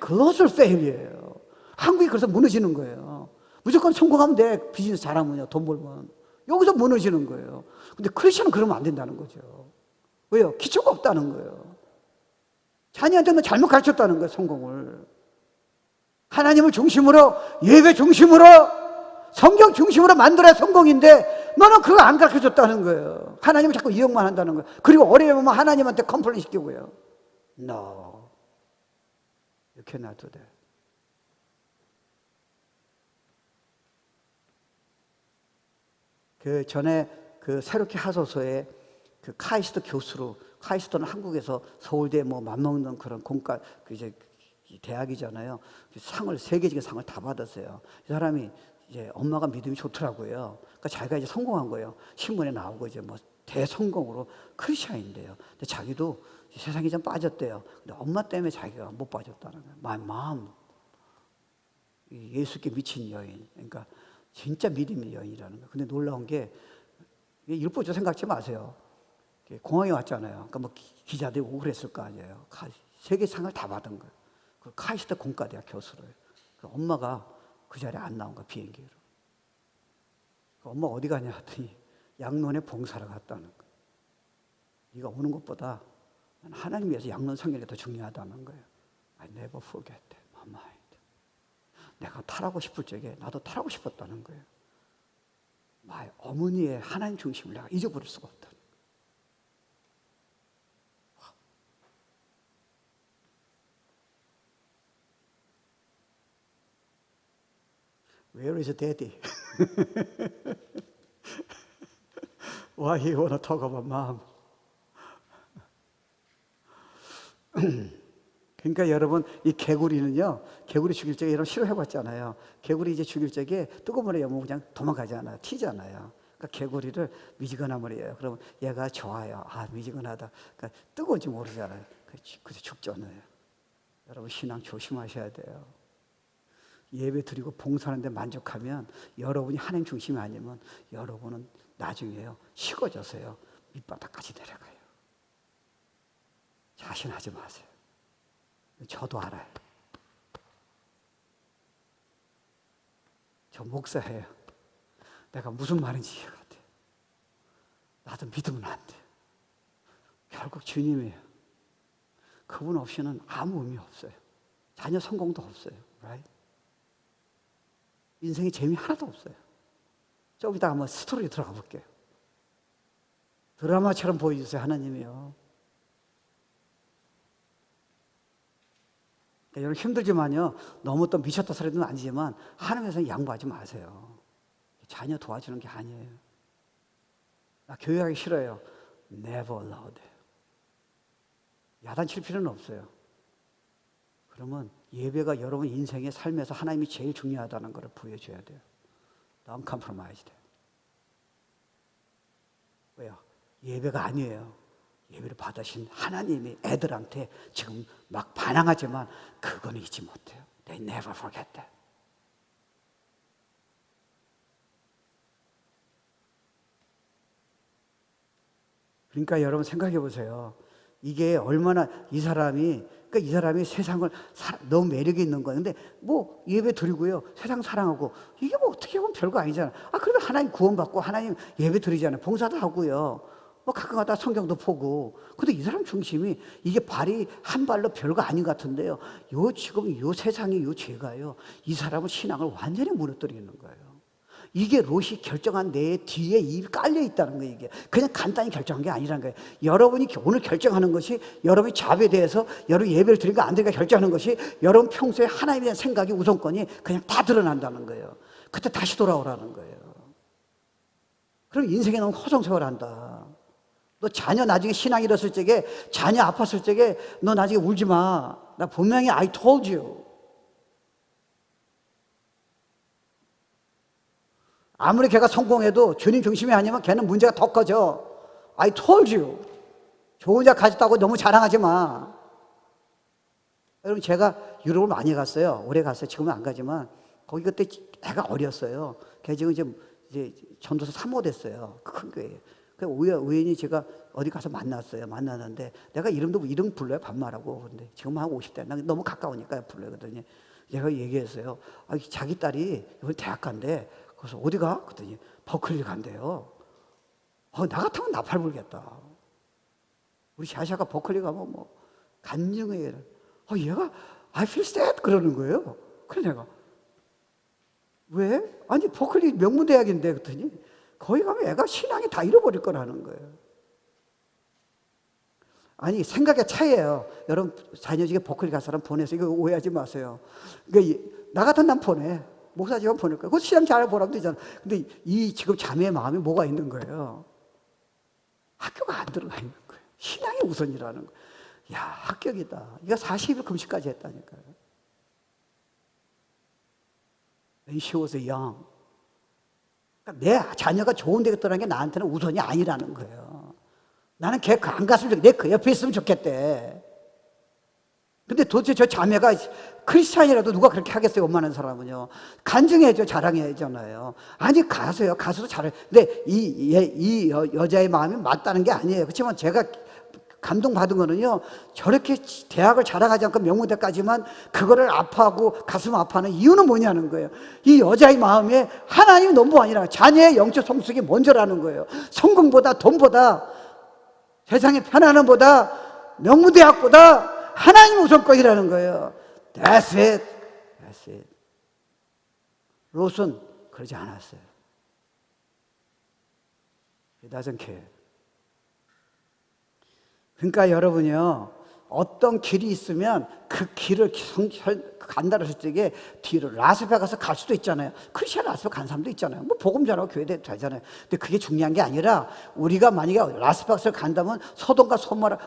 그것을 fail이에요. 한국이 그래서 무너지는 거예요. 무조건 성공하면 돼. 비즈니스 잘하면요, 돈 벌면. 여기서 무너지는 거예요. 근데 크리스천은 그러면 안 된다는 거죠. 왜요? 기초가 없다는 거예요. 자녀한테는 잘못 가르쳤다는 거예요, 성공을. 하나님을 중심으로, 예배 중심으로, 성경 중심으로 만들어야 성공인데 너는 그거 안 가르쳐줬다는 거예요. 하나님을 자꾸 이용만 한다는 거예요. 그리고 어려우면 하나님한테 컴플레인 시키고요. No, you cannot do that. 그 전에 그 새롭게 하소서에 그 카이스트 교수로, 카이스트는 한국에서 서울대 뭐 맞먹는 그런 공과 그 이제 대학이잖아요. 상을, 세계적인 상을 다 받았어요. 이 사람이 이제 엄마가 믿음이 좋더라고요. 그러니까 자기가 이제 성공한 거예요. 신문에 나오고 이제 뭐 대성공으로 크리스천인데요. 근데 자기도 세상에 좀 빠졌대요. 근데 엄마 때문에 자기가 못 빠졌다는 거예요. My mom. 예수께 미친 여인. 그러니까 진짜 믿음의 여인이라는 거예요. 근데 놀라운 게, 율법적으로 생각하지 마세요. 공항에 왔잖아요. 그러니까 뭐 기자들이 오고 그랬을 거 아니에요. 세계상을 다 받은 거예요. 그 카이스트 공과대학 교수를. 엄마가 그 자리에 안 나온 거야, 비행기로. 엄마 어디 가냐 했더니 양론에 봉사를 갔다는 거예요. 네가 오는 것보다 하나님 위해서 양론 성경이 더 중요하다는 거예요. I never forget that, my mind. 내가 탈하고 싶을 적에 나도 탈하고 싶었다는 거예요. 어머니의 하나님 중심을 내가 잊어버릴 수가 없다는 거예요. Where is daddy? Why he wanna talk about mom? 그러니까 여러분, 이 개구리는요, 개구리 죽일 적에 여러분 실험해봤잖아요. 개구리 이제 죽일 적에 뜨거운 물에 여면 그냥 도망가잖아요. 튀잖아요. 그러니까 개구리를 미지근한 물이에요. 그러면 얘가 좋아요. 아, 미지근하다. 그러니까 뜨거운지 모르잖아요. 그래서 죽잖아요. 여러분, 신앙 조심하셔야 돼요. 예배 드리고 봉사하는데 만족하면 여러분이 하나님 중심이 아니면 여러분은 나중에요, 식어져서요, 밑바닥까지 내려가요. 자신하지 마세요. 저도 알아요. 저 목사예요. 내가 무슨 말인지 이해가 돼요. 나도 믿으면 안 돼요. 결국 주님이에요. 그분 없이는 아무 의미 없어요. 자녀 성공도 없어요. Right? 인생에 재미 하나도 없어요. 좀 이따 한번 스토리 들어가 볼게요. 드라마처럼 보여주세요, 하나님이요. 그러니까 여러분 힘들지만요, 너무 또 미쳤다 소리는 아니지만 하나님에서 양보하지 마세요. 자녀 도와주는 게 아니에요. 나 교육하기 싫어요. Never allowed. 야단칠 필요는 없어요. 그러면 예배가 여러분 인생의 삶에서 하나님이 제일 중요하다는 것을 보여줘야 돼요. Non compromise 돼요. 왜요? 예배가 아니에요. 예배를 받으신 하나님이 애들한테 지금 막 반항하지만 그거는 잊지 못해요. They never forget that. 그러니까 여러분 생각해 보세요. 이게 얼마나 이 사람이 세상을 너무 매력이 있는 거예요. 근데 뭐 예배 드리고요, 세상 사랑하고, 이게 뭐 어떻게 보면 별거 아니잖아요. 그러면 하나님 구원받고 하나님 예배 드리잖아요. 봉사도 하고요, 뭐 가끔가다 성경도 보고. 근데 이 사람 중심이 이게 발이 한 발로 별거 아닌 것 같은데요, 지금 세상의 죄가요, 이 사람은 신앙을 완전히 무너뜨리는 거예요. 이게 롯이 결정한 내 뒤에 입이 깔려 있다는 거예요. 이게 그냥 간단히 결정한 게 아니라는 거예요. 여러분이 오늘 결정하는 것이, 여러분이 잡에 대해서 여러분 예배를 드리는가 안 드리는가 결정하는 것이, 여러분 평소에 하나님에 대한 생각이, 우선권이 그냥 다 드러난다는 거예요. 그때 다시 돌아오라는 거예요. 그럼 인생에 너무 허송세월한다. 너 자녀 나중에 신앙 잃었을 적에, 자녀 아팠을 적에 너 나중에 울지 마. 나 분명히 I told you. 아무리 걔가 성공해도 주님 중심이 아니면 걔는 문제가 더 커져. I told you. 좋은 자 가졌다고 너무 자랑하지 마. 여러분, 제가 유럽을 많이 갔어요. 오래 갔어요. 지금은 안 가지만. 거기 그때 애가 어렸어요. 걔 지금 이제 전도사 3호 됐어요. 큰 교회에. 우연히 제가 어디 가서 만났는데, 내가 이름 불러요, 반말하고. 근데 지금 한 50대. 나 너무 가까우니까 불러요. 그러더니 제가 얘기했어요. 자기 딸이 이번 대학 간대. 그래서 어디 가? 그랬더니 버클리 간대요. 나 같으면 나팔 불겠다. 우리 샤샤가 버클리 가면 뭐 간증회. 얘가 I feel sad 그러는 거예요. 그래 내가 왜? 아니 버클리 명문대학인데. 그랬더니 거기 가면 애가 신앙이 다 잃어버릴 거라는 거예요. 아니 생각의 차이예요. 여러분 자녀 중에 버클리 갈 사람 보내서 이거 오해하지 마세요. 그러니까 나 같은 남 보내. 목사지만 보낼 거예요. 그 시험 잘 보라면 되잖아. 근데 이 지금 자매의 마음에 뭐가 있는 거예요? 학교가 안 들어가 있는 거예요. 신앙이 우선이라는 거예요. 야, 합격이다. 이거 40일 금식까지 했다니까요. When she was young. 그러니까 내 자녀가 좋은 데 갔다는 게 나한테는 우선이 아니라는 거예요. 나는 걔 안 갔으면 좋겠대. 내 그 옆에 있으면 좋겠대. 근데 도대체 저 자매가 크리스찬이라도 누가 그렇게 하겠어요? 원만한 사람은요. 간증해야죠. 자랑해야잖아요. 아니 가서요. 가서도 잘해. 근데 이 여자의 마음이 맞다는 게 아니에요. 그렇지만 제가 감동받은 거는요, 저렇게 대학을 자랑하지 않고 명문대까지만 그거를 아파하고 가슴 아파하는 이유는 뭐냐는 거예요. 이 여자의 마음에 하나님이 넘버 아니라 자녀의 영적 성숙이 먼저라는 거예요. 성공보다 돈보다 세상의 편안함보다 명문대학보다 하나님 우선권이라는 거예요. That's it. That's it. 롯은 그러지 않았어요. He doesn't care. 그러니까 여러분이요, 어떤 길이 있으면 그 길을 간다고 했을 적에 뒤로 라스베가스 갈 수도 있잖아요. 크리스천 라스베가스 간 사람도 있잖아요. 뭐 복음 전하고 교회 되잖아요. 근데 그게 중요한 게 아니라 우리가 만약에 라스베가스를 간다면 소돔과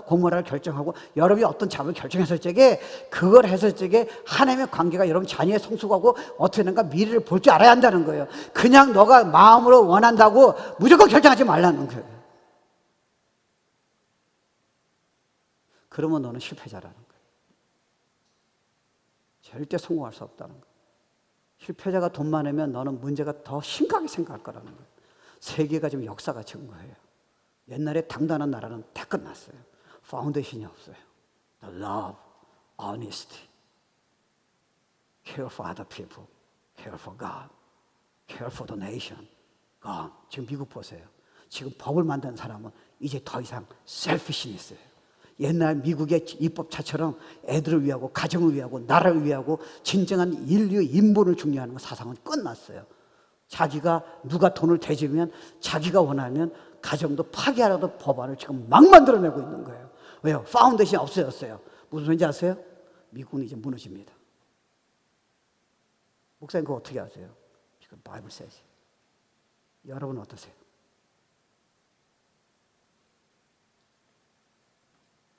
고모라를 결정하고 여러분이 어떤 잡을 결정했을 적에 그걸 했을 적에 하나님의 관계가 여러분 자녀의 성숙하고 어떻게 되는가 미래를 볼 줄 알아야 한다는 거예요. 그냥 너가 마음으로 원한다고 무조건 결정하지 말라는 거예요. 그러면 너는 실패자라는 거예요. 절대 성공할 수 없다는 거예요. 실패자가 돈 많으면 너는 문제가 더 심각하게 생각할 거라는 거예요. 세계가 지금 역사가 증거해요. 옛날에 당단한 나라는 다 끝났어요. 파운데이션이 없어요. The love, honesty, care for other people, care for God, care for the nation. God. 지금 미국 보세요. 지금 법을 만든 사람은 이제 더 이상 셀피시니스예요. 옛날 미국의 입법차처럼 애들을 위하고 가정을 위하고 나라를 위하고 진정한 인류 인본을 중요하는 사상은 끝났어요. 자기가 누가 돈을 대주면 자기가 원하면 가정도 파괴하라도 법안을 지금 막 만들어내고 있는 거예요. 왜요? 파운데이션이 없어졌어요. 무슨 소리인지 아세요? 미국은 이제 무너집니다. 목사님 그거 어떻게 아세요? 지금 바이블 says. 여러분 어떠세요?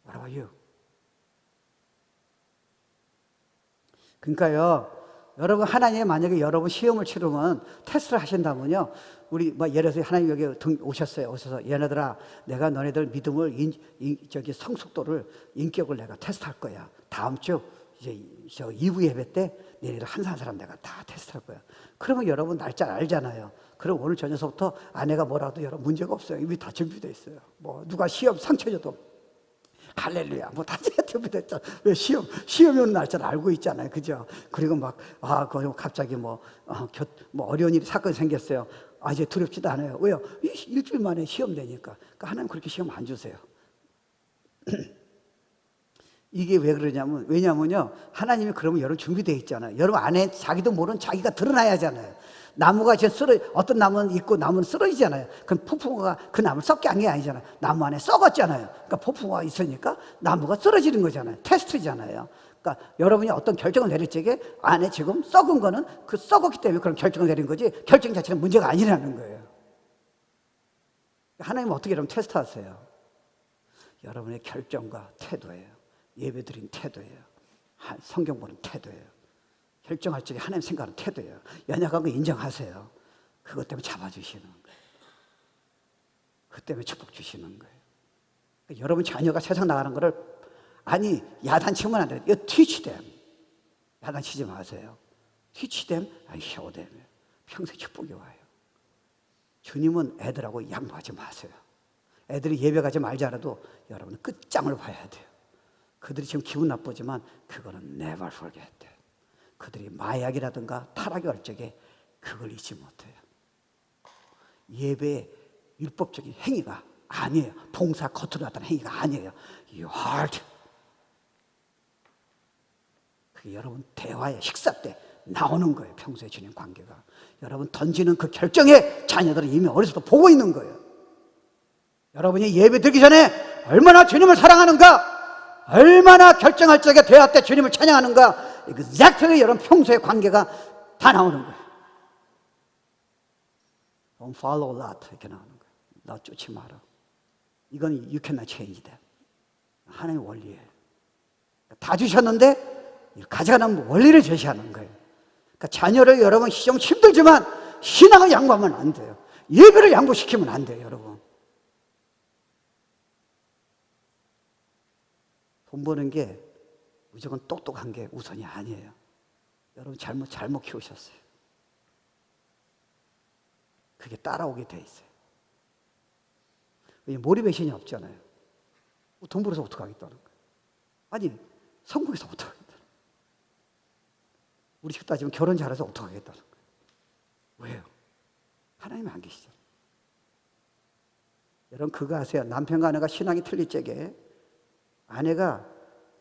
What about you? 그러니까요, 여러분 하나님이 만약에 여러분 시험을 치르면 테스트를 하신다면요, 우리 뭐 예를 들어서 하나님 여기 오셨어요. 오셔서 얘네들아, 내가 너네들 믿음을 성숙도를 인격을 내가 테스트할 거야. 다음 주 이제 저 2부 예배 때 너네들 한 사람 내가 다 테스트할 거야. 그러면 여러분 날짜 알잖아요. 그럼 오늘 저녁부터 아내가 뭐라도 여러분 문제가 없어요. 이미 다 준비되어 있어요. 뭐 누가 시험 상처 줘도 할렐루야. 뭐 다 준비됐잖아. 왜 시험이 오는 날짜를 알고 있잖아요. 그죠? 그리고 막, 그리고 갑자기 뭐 어려운 일이 사건이 생겼어요. 이제 두렵지도 않아요. 왜요? 일주일 만에 시험 되니까. 그러니까 하나님 그렇게 시험 안 주세요. 이게 왜 그러냐면, 왜냐면요. 하나님이 그러면 여러분 준비되어 있잖아요. 여러분 안에 자기도 모르는 자기가 드러나야 하잖아요. 나무가 어떤 나무는 있고 나무는 쓰러지잖아요. 그럼 폭풍우가 그 나무를 썩게 한 게 아니잖아요. 나무 안에 썩었잖아요. 그러니까 폭풍우가 있으니까 나무가 쓰러지는 거잖아요. 테스트잖아요. 그러니까 여러분이 어떤 결정을 내릴 적에 안에 지금 썩은 거는 그 썩었기 때문에 그런 결정을 내린 거지 결정 자체는 문제가 아니라는 거예요. 하나님은 어떻게 여러분 테스트하세요? 여러분의 결정과 태도예요. 예배드린 태도예요. 성경 보는 태도예요. 결정할 적에 하나님 생각하는 태도예요. 연약한 거 인정하세요. 그것 때문에 잡아주시는 거예요. 그것 때문에 축복 주시는 거예요. 그러니까 여러분 자녀가 세상 나가는 거를 야단치면 안 돼요. 이거 teach them. 야단치지 마세요. teach them and show them. 평생 축복이 와요. 주님은 애들하고 양보하지 마세요. 애들이 예배 가지 말지 않아도 여러분은 끝장을 봐야 돼요. 그들이 지금 기분 나쁘지만 그거는 never forget. 그들이 마약이라든가 타락이 올 적에 그걸 잊지 못해요. 예배의 율법적인 행위가 아니에요. 봉사 겉으로 나타나는 행위가 아니에요. Your heart. 그게 여러분 대화의 식사 때 나오는 거예요. 평소에 주님 관계가. 여러분 던지는 그 결정에 자녀들은 이미 어려서부터 보고 있는 거예요. 여러분이 예배 드리기 전에 얼마나 주님을 사랑하는가, 얼마나 결정할 적에 대화 때 주님을 찬양하는가, exactly 여러분 평소의 관계가 다 나오는 거예요. Don't follow that 이렇게 나오는 거예요. 나 쫓지 마라. 이건 you cannot change that. 하나님의 원리예요. 다 주셨는데 가져가는 원리를 제시하는 거예요. 그러니까 자녀를 여러분 좀 힘들지만 신앙을 양보하면 안 돼요. 예배를 양보시키면 안 돼요, 여러분. 돈 버는 게 무조건 똑똑한 게 우선이 아니에요. 여러분 잘못 키우셨어요. 그게 따라오게 돼 있어요. 모티베이션이 없잖아요. 돈 벌어서 어떡하겠다는 거예요. 아니 성공해서 어떡하겠다는 거예요. 우리 집 따지면 결혼 잘해서 어떡하겠다는 거예요. 왜요? 하나님이 안 계시잖아요. 여러분 그거 아세요? 남편과 아내가 신앙이 틀릴 적에 아내가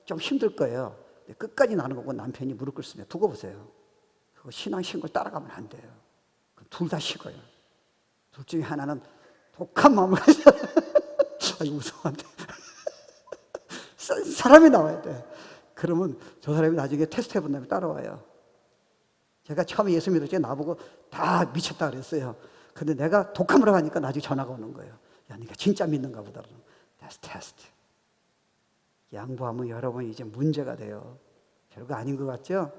좀 힘들 거예요. 끝까지 나는 거고 남편이 무릎 꿇으면 두고 보세요. 그거 신앙 신걸 따라가면 안 돼요. 둘 다 식어요. 둘 중에 하나는 독한 마음을 가지고 아주 무서운데 쓴 사람이 나와야 돼. 그러면 저 사람이 나중에 테스트 해본 다음에 따라와요. 제가 처음에 예수 믿을 때 나보고 다 미쳤다 그랬어요. 근데 내가 독감으로 하니까 나중에 전화가 오는 거예요. 야, 네가 진짜 믿는가 보다. That's test. 양보하면 여러분 이제 문제가 돼요. 별거 아닌 것 같죠?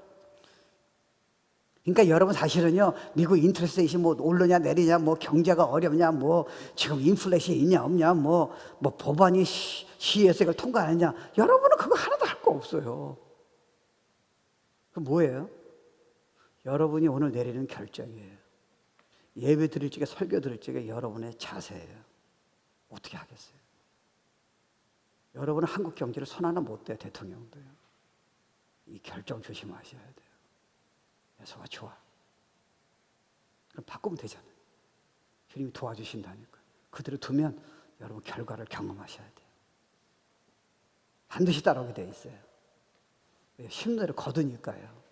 그러니까 여러분 사실은요, 미국 인터레스트 레이트 뭐 오르냐 내리냐, 뭐 경제가 어렵냐, 뭐 지금 인플레이션이 있냐 없냐, 뭐 법안이 CS를 통과하느냐, 여러분은 그거 하나도 할 거 없어요. 그 뭐예요? 여러분이 오늘 내리는 결정이에요. 예배 드릴 적에 설교 드릴 적에 여러분의 자세예요. 어떻게 하겠어요? 여러분은 한국 경제를 손 하나 못 대요. 대통령도요. 이 결정 조심하셔야 돼요. 예수가 좋아. 그럼 바꾸면 되잖아요. 주님이 도와주신다니까. 그대로 두면 여러분 결과를 경험하셔야 돼요. 반드시 따라오게 돼 있어요. 힘내를 거두니까요.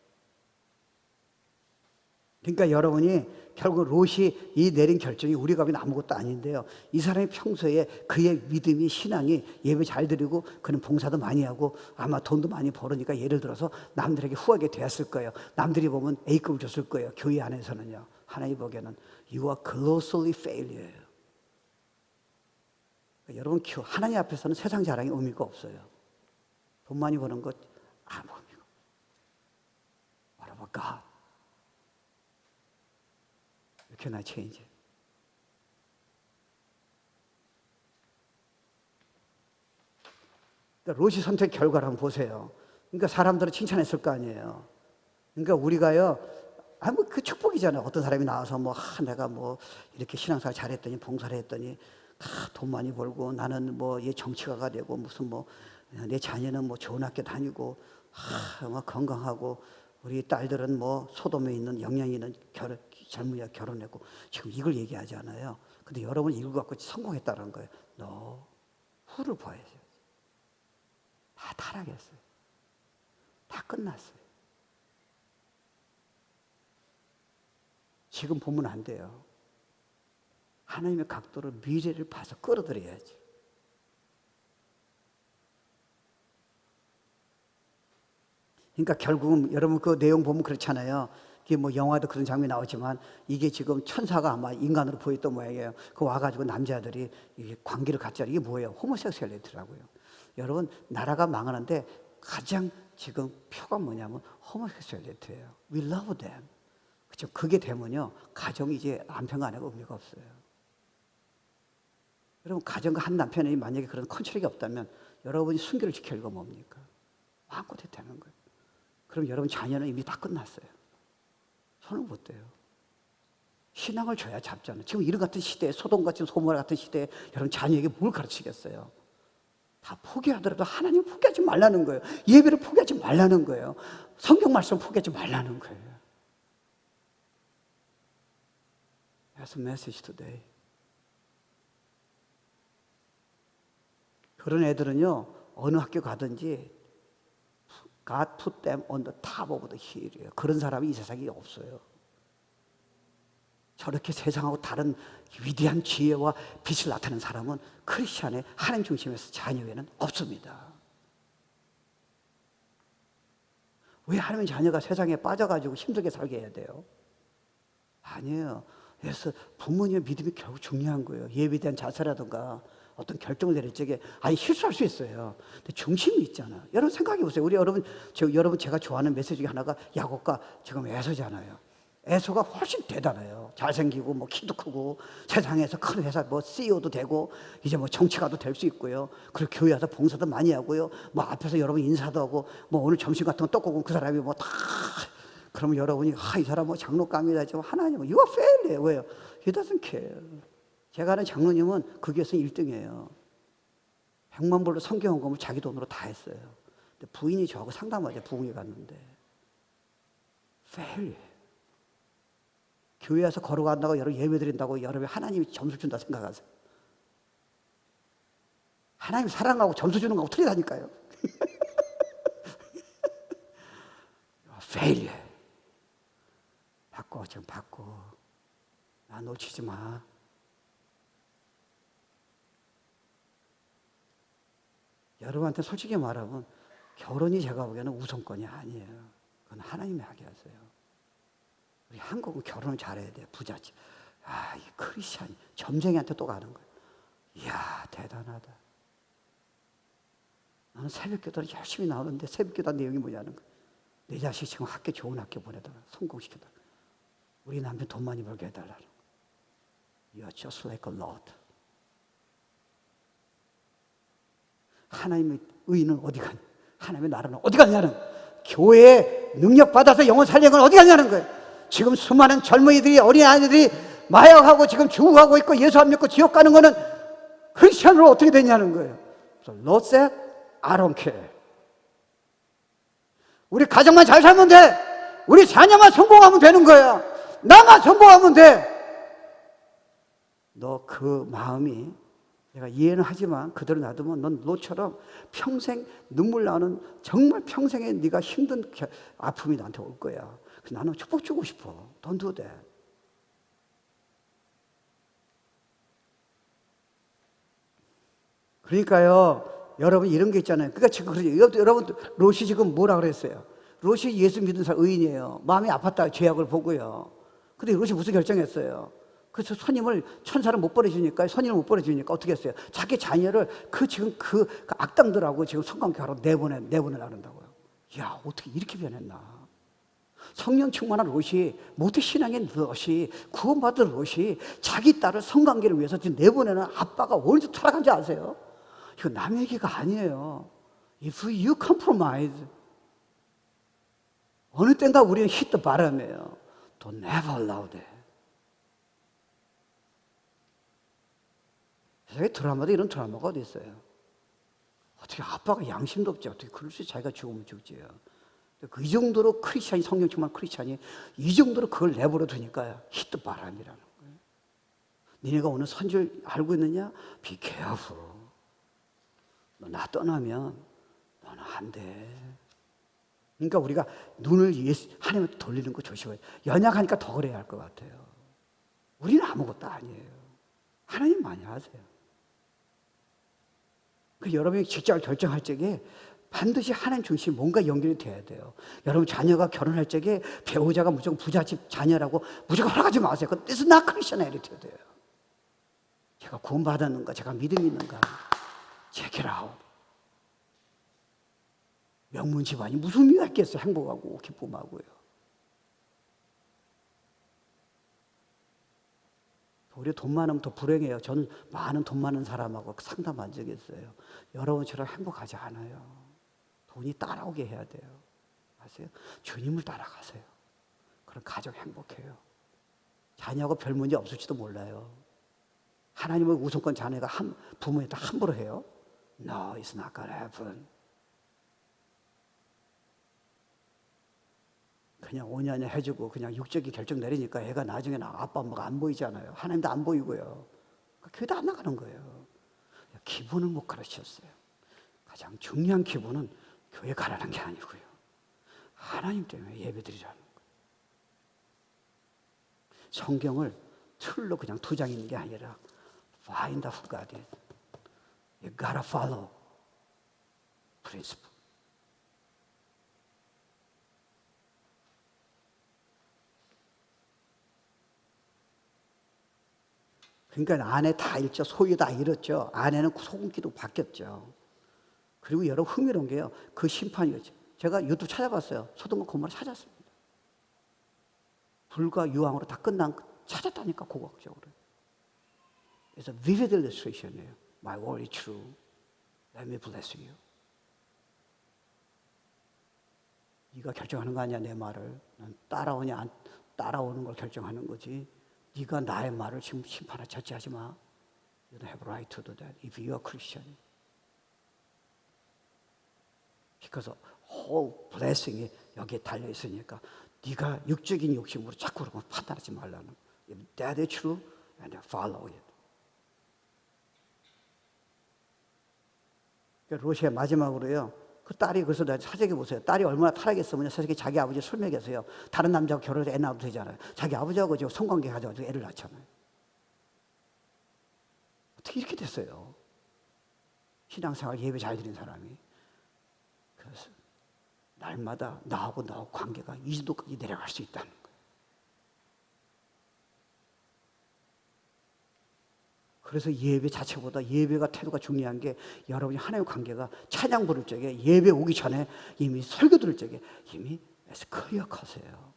그러니까 여러분이 결국 롯이 이 내린 결정이 우리가 보기엔 아무것도 아닌데요. 이 사람이 평소에 그의 믿음이 신앙이 예배 잘 드리고 그는 봉사도 많이 하고 아마 돈도 많이 벌으니까 예를 들어서 남들에게 후하게 되었을 거예요. 남들이 보면 A급을 줬을 거예요. 교회 안에서는요. 하나님 보기에는 you are colossally failure. 그러니까 여러분 하나님 앞에서는 세상 자랑이 의미가 없어요. 돈 많이 버는 것 아무 의미가 없어요. What about God? Can I change? 그러니까 롯이 선택 결과를 한번 보세요. 그러니까 사람들은 칭찬했을 거 아니에요. 그러니까 우리가요, 뭐 그 축복이잖아요. 어떤 사람이 나와서 내가 이렇게 신앙생활 잘했더니 봉사를 했더니 돈 많이 벌고 나는 얘 정치가가 되고 무슨 내 자녀는 좋은 학교 다니고 건강하고 우리 딸들은 소돔에 있는 영향이 있는 젊은이와 결혼했고 지금 이걸 얘기하지 않아요. 근데 여러분 이걸 갖고 성공했다는 거예요. 너 후를 봐야죠. 다 타락했어요. 다 끝났어요. 지금 보면 안 돼요. 하나님의 각도로 미래를 봐서 끌어들여야지. 그러니까 결국은 여러분 그 내용 보면 그렇잖아요. 이게 영화도 그런 장면이 나오지만 이게 지금 천사가 아마 인간으로 보였던 모양이에요. 그 와가지고 남자들이 이게 관계를 갖자. 이게 뭐예요? 호모섹슈얼리티라고요. 여러분 나라가 망하는데 가장 지금 표가 뭐냐면 호모섹슈얼리티예요. We love them. 그렇죠? 그게 되면요 가정이 이제 남편과 아내가 의미가 없어요. 여러분 가정과 한 남편이 만약에 그런 컨트롤이 없다면 여러분이 순결을 지킬 이유가 뭡니까? 마음껏 해도 되는 거예요. 그럼 여러분 자녀는 이미 다 끝났어요. 손을 못 대요. 신앙을 줘야 잡잖아요. 지금 이런 같은 시대에 소돔 같은 소모라 같은 시대에 여러분 자녀에게 뭘 가르치겠어요? 다 포기하더라도 하나님 포기하지 말라는 거예요. 예배를 포기하지 말라는 거예요. 성경 말씀 포기하지 말라는 거예요. That's a message today. 그런 애들은요 어느 학교 가든지 God put them on the top of the hill이에요. 그런 사람이 이 세상에 없어요. 저렇게 세상하고 다른 위대한 지혜와 빛을 나타내는 사람은 크리스찬의 하나님 중심에서 자녀에는 없습니다. 왜 하나님의 자녀가 세상에 빠져가지고 힘들게 살게 해야 돼요? 아니에요. 그래서 부모님의 믿음이 결국 중요한 거예요. 예배에 대한 자세라든가 어떤 결정을 내릴 적에 실수할 수 있어요. 근데 중심이 있잖아요. 여러분 생각해 보세요. 우리 여러분 제가 좋아하는 메시지 중에 하나가 야곱과 지금 에서잖아요. 에서가 훨씬 대단해요. 잘생기고 키도 크고 세상에서 큰 회사 CEO도 되고 이제 정치가도 될 수 있고요. 그리고 교회 와서 봉사도 많이 하고요. 앞에서 여러분 인사도 하고 오늘 점심 같은 거 떡국은 그 사람이 다 그러면 여러분이 이 사람 장로감이다 지금 하나님 you are failure. 왜요? He doesn't care. 제가 아는 장로님은 거기에서 1등이에요. 100만 불로 성경 헌금을 자기 돈으로 다 했어요. 근데 부인이 저하고 상담하죠. 부흥회 갔는데 failure. 교회 와서 걸어간다고 여러분 예배 드린다고 여러분 하나님이 점수 준다 생각하세요? 하나님 사랑하고 점수 주는 거하고 틀리다니까요. failure. 바꿔 지금 바꿔. 나 놓치지 마. 여러분한테 솔직히 말하면 결혼이 제가 보기에는 우선권이 아니에요. 그건 하나님이 하게 하세요. 우리 한국은 결혼을 잘해야 돼요. 부잣집. 아, 이 크리스찬이 점쟁이한테 또 가는 거예요. 이야, 대단하다. 나는 새벽기도를 열심히 나오는데 새벽기도 내용이 뭐냐는 거예요. 내 자식 지금 좋은 학교 보내달라. 성공시켜달라. 우리 남편 돈 많이 벌게 해달라. You're just like a Lord. 하나님의 의는 어디 가냐? 하나님의 나라는 어디 가냐는, 교회에 능력 받아서 영혼 살리는 건 어디 가냐는 거예요. 지금 수많은 젊은이들이, 어린아이들이 마약하고 지금 죽어가고 있고 예수 안 믿고 지옥 가는 거는 크리스천으로 어떻게 되냐는 거예요. So Lord said, I don't care. 우리 가정만 잘 살면 돼. 우리 자녀만 성공하면 되는 거야. 나만 성공하면 돼. 너 그 마음이, 내가 이해는 하지만 그대로 놔두면 넌 너처럼 평생 눈물 나는, 정말 평생에 네가 힘든 아픔이 나한테 올 거야. 그래서 나는 축복 주고 싶어. Don't do that. 그러니까요, 여러분 이런 게 있잖아요. 그러니까 지금 여러분 롯이 지금 뭐라 그랬어요? 롯이 예수 믿는 사람 의인이에요. 마음이 아팠다 죄악을 보고요. 근데 롯이 무슨 결정했어요? 그래서 천사를 못 보내주니까, 선인을 못 보내주니까 어떻게 했어요? 자기 자녀를 지금 그 악당들하고 지금 성관계하러 내보내려 한다고요. 야, 어떻게 이렇게 변했나? 성령 충만한 롯이, 모태 신앙인 롯이, 구원받은 롯이 자기 딸을 성관계를 위해서 지금 내보내는 아빠가 어디서 타락한 줄 아세요? 이거 남의 얘기가 아니에요. If you compromise, 어느 땐가 우리는 hit the bottom이에요. Don't never allow that. 세상에 드라마도 이런 드라마가 어디 있어요? 어떻게 아빠가 양심도 없지? 어떻게 그럴 수 자기가 죽으면 죽지요? 그 정도로 크리스찬이, 성령 충만 크리스찬이 이 정도로 그걸 내버려 두니까 히트 바람이라는 거예요. 니네가 오늘 선 줄 알고 있느냐? Be careful. 너 나 떠나면 너는 안 돼. 그러니까 우리가 눈을 하나님한테 돌리는 거 조심해요. 연약하니까 더 그래야 할 것 같아요. 우리는 아무것도 아니에요. 하나님 많이 하세요. 그 여러분이 직장을 결정할 적에 반드시 하나님 중심 뭔가 연결이 돼야 돼요. 여러분 자녀가 결혼할 적에 배우자가 무조건 부잣집 자녀라고 무조건 허락하지 마세요. 그건 It's not Christianity 돼요. 제가 구원받았는가, 제가 믿음이 있는가, check it out. 명문 집안이 무슨 의미가 있겠어요? 행복하고 기쁨하고요. 오히려 돈 많으면 더 불행해요. 저는 많은 돈 많은 사람하고 상담한 적이 있어요. 여러분처럼 행복하지 않아요. 돈이 따라오게 해야 돼요. 아세요? 주님을 따라가세요. 그럼 가정 행복해요. 자녀하고 별 문제 없을지도 몰라요. 하나님의 우선권 자녀가 부모한테 함부로 해요? No, it's not gonna happen. 그냥 5년에 해주고 그냥 육적인 결정 내리니까 애가 나중에 아빠 엄마가 안 보이잖아요. 하나님도 안 보이고요. 교회도 안 나가는 거예요. 기분을 못 가르쳤어요. 가장 중요한 기분은 교회 가라는 게 아니고요. 하나님 때문에 예배드리라는 거예요. 성경을 틀로 그냥 2장 있는 게 아니라 find out who God is. You gotta follow principle. 그러니까 아내 다 잃죠. 소유 다 잃었죠. 아내는 소금기도 바뀌었죠. 그리고 여러분 흥미로운 게요. 그 심판이었죠. 제가 유튜브 찾아봤어요. 소돔과 고모라 찾았습니다. 불과 유황으로 다 찾았다니까 고고학적으로. 그래서 vivid illustration이에요. My word is true. Let me bless you. 네가 결정하는 거 아니야 내 말을. 난 따라오냐 안 따라오는 걸 결정하는 거지. 네가 나의 말을 지금 심판에 자체하지 마. You don't have right to do that if you are Christian. because whole blessing이 여기에 달려 있으니까 네가 육적인 욕심으로 자꾸 그런 거 판단하지 말라는. If that is true, and follow it. 로시아 마지막으로요. 그 딸이 그래서 사색해 보세요. 딸이 얼마나 타락했으면 사색이 자기 아버지 술 먹였어요. 다른 남자하고 결혼해서 애 낳아도 되잖아요. 자기 아버지하고 지금 성관계 가져가지고 애를 낳잖아요. 어떻게 이렇게 됐어요? 신앙생활 예배 잘 드린 사람이. 그래서 날마다 나하고 관계가 이 정도까지 내려갈 수 있다는 거예요. 그래서 예배 자체보다 예배가 태도가 중요한 게 여러분이 하나님의 관계가 찬양 부를 적에 예배 오기 전에 이미 설교 들을 적에 이미 클리어하세요.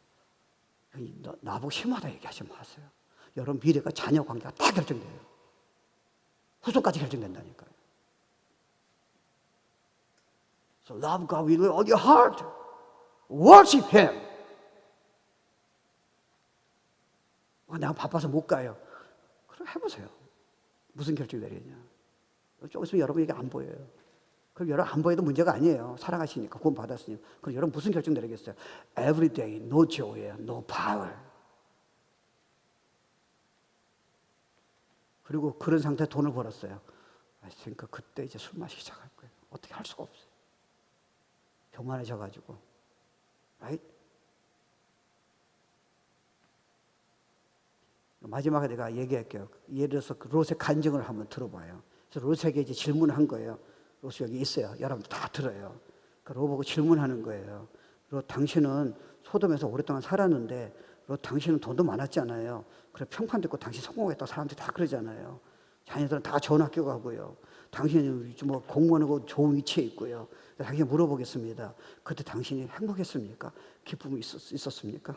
나보고 심하다 얘기하지 마세요. 여러분 미래가 자녀 관계가 다 결정돼요. 후손까지 결정된다니까요. So love God with all your heart. Worship Him. 내가 바빠서 못 가요. 그럼 해보세요. 무슨 결정 내리냐. 조금 있으면 여러분에게 안 보여요. 그럼 여러분 안 보여도 문제가 아니에요. 사랑하시니까 구원 받았으니까. 그럼 여러분 무슨 결정 내리겠어요? Every day, no joy, no power. 그리고 그런 상태에 돈을 벌었어요. 그러니까 그때 이제 술 마시기 시작할 거예요. 어떻게 할 수가 없어요. 교만해져가지고. Right? 마지막에 내가 얘기할게요. 예를 들어서 롯의 간증을 한번 들어봐요. 그래서 롯에게 이제 질문한 거예요. 롯이 여기 있어요. 여러분들 다 들어요. 롯 보고 질문하는 거예요. 롯 당신은 소돔에서 오랫동안 살았는데 롯 당신은 돈도 많았잖아요. 그래 평판도 있고 당신 성공했다고 사람들이 다 그러잖아요. 자녀들은 다 좋은 학교 가고요. 당신은 뭐 공무원하고 좋은 위치에 있고요. 당신 물어보겠습니다. 그때 당신이 행복했습니까? 기쁨이 있었습니까?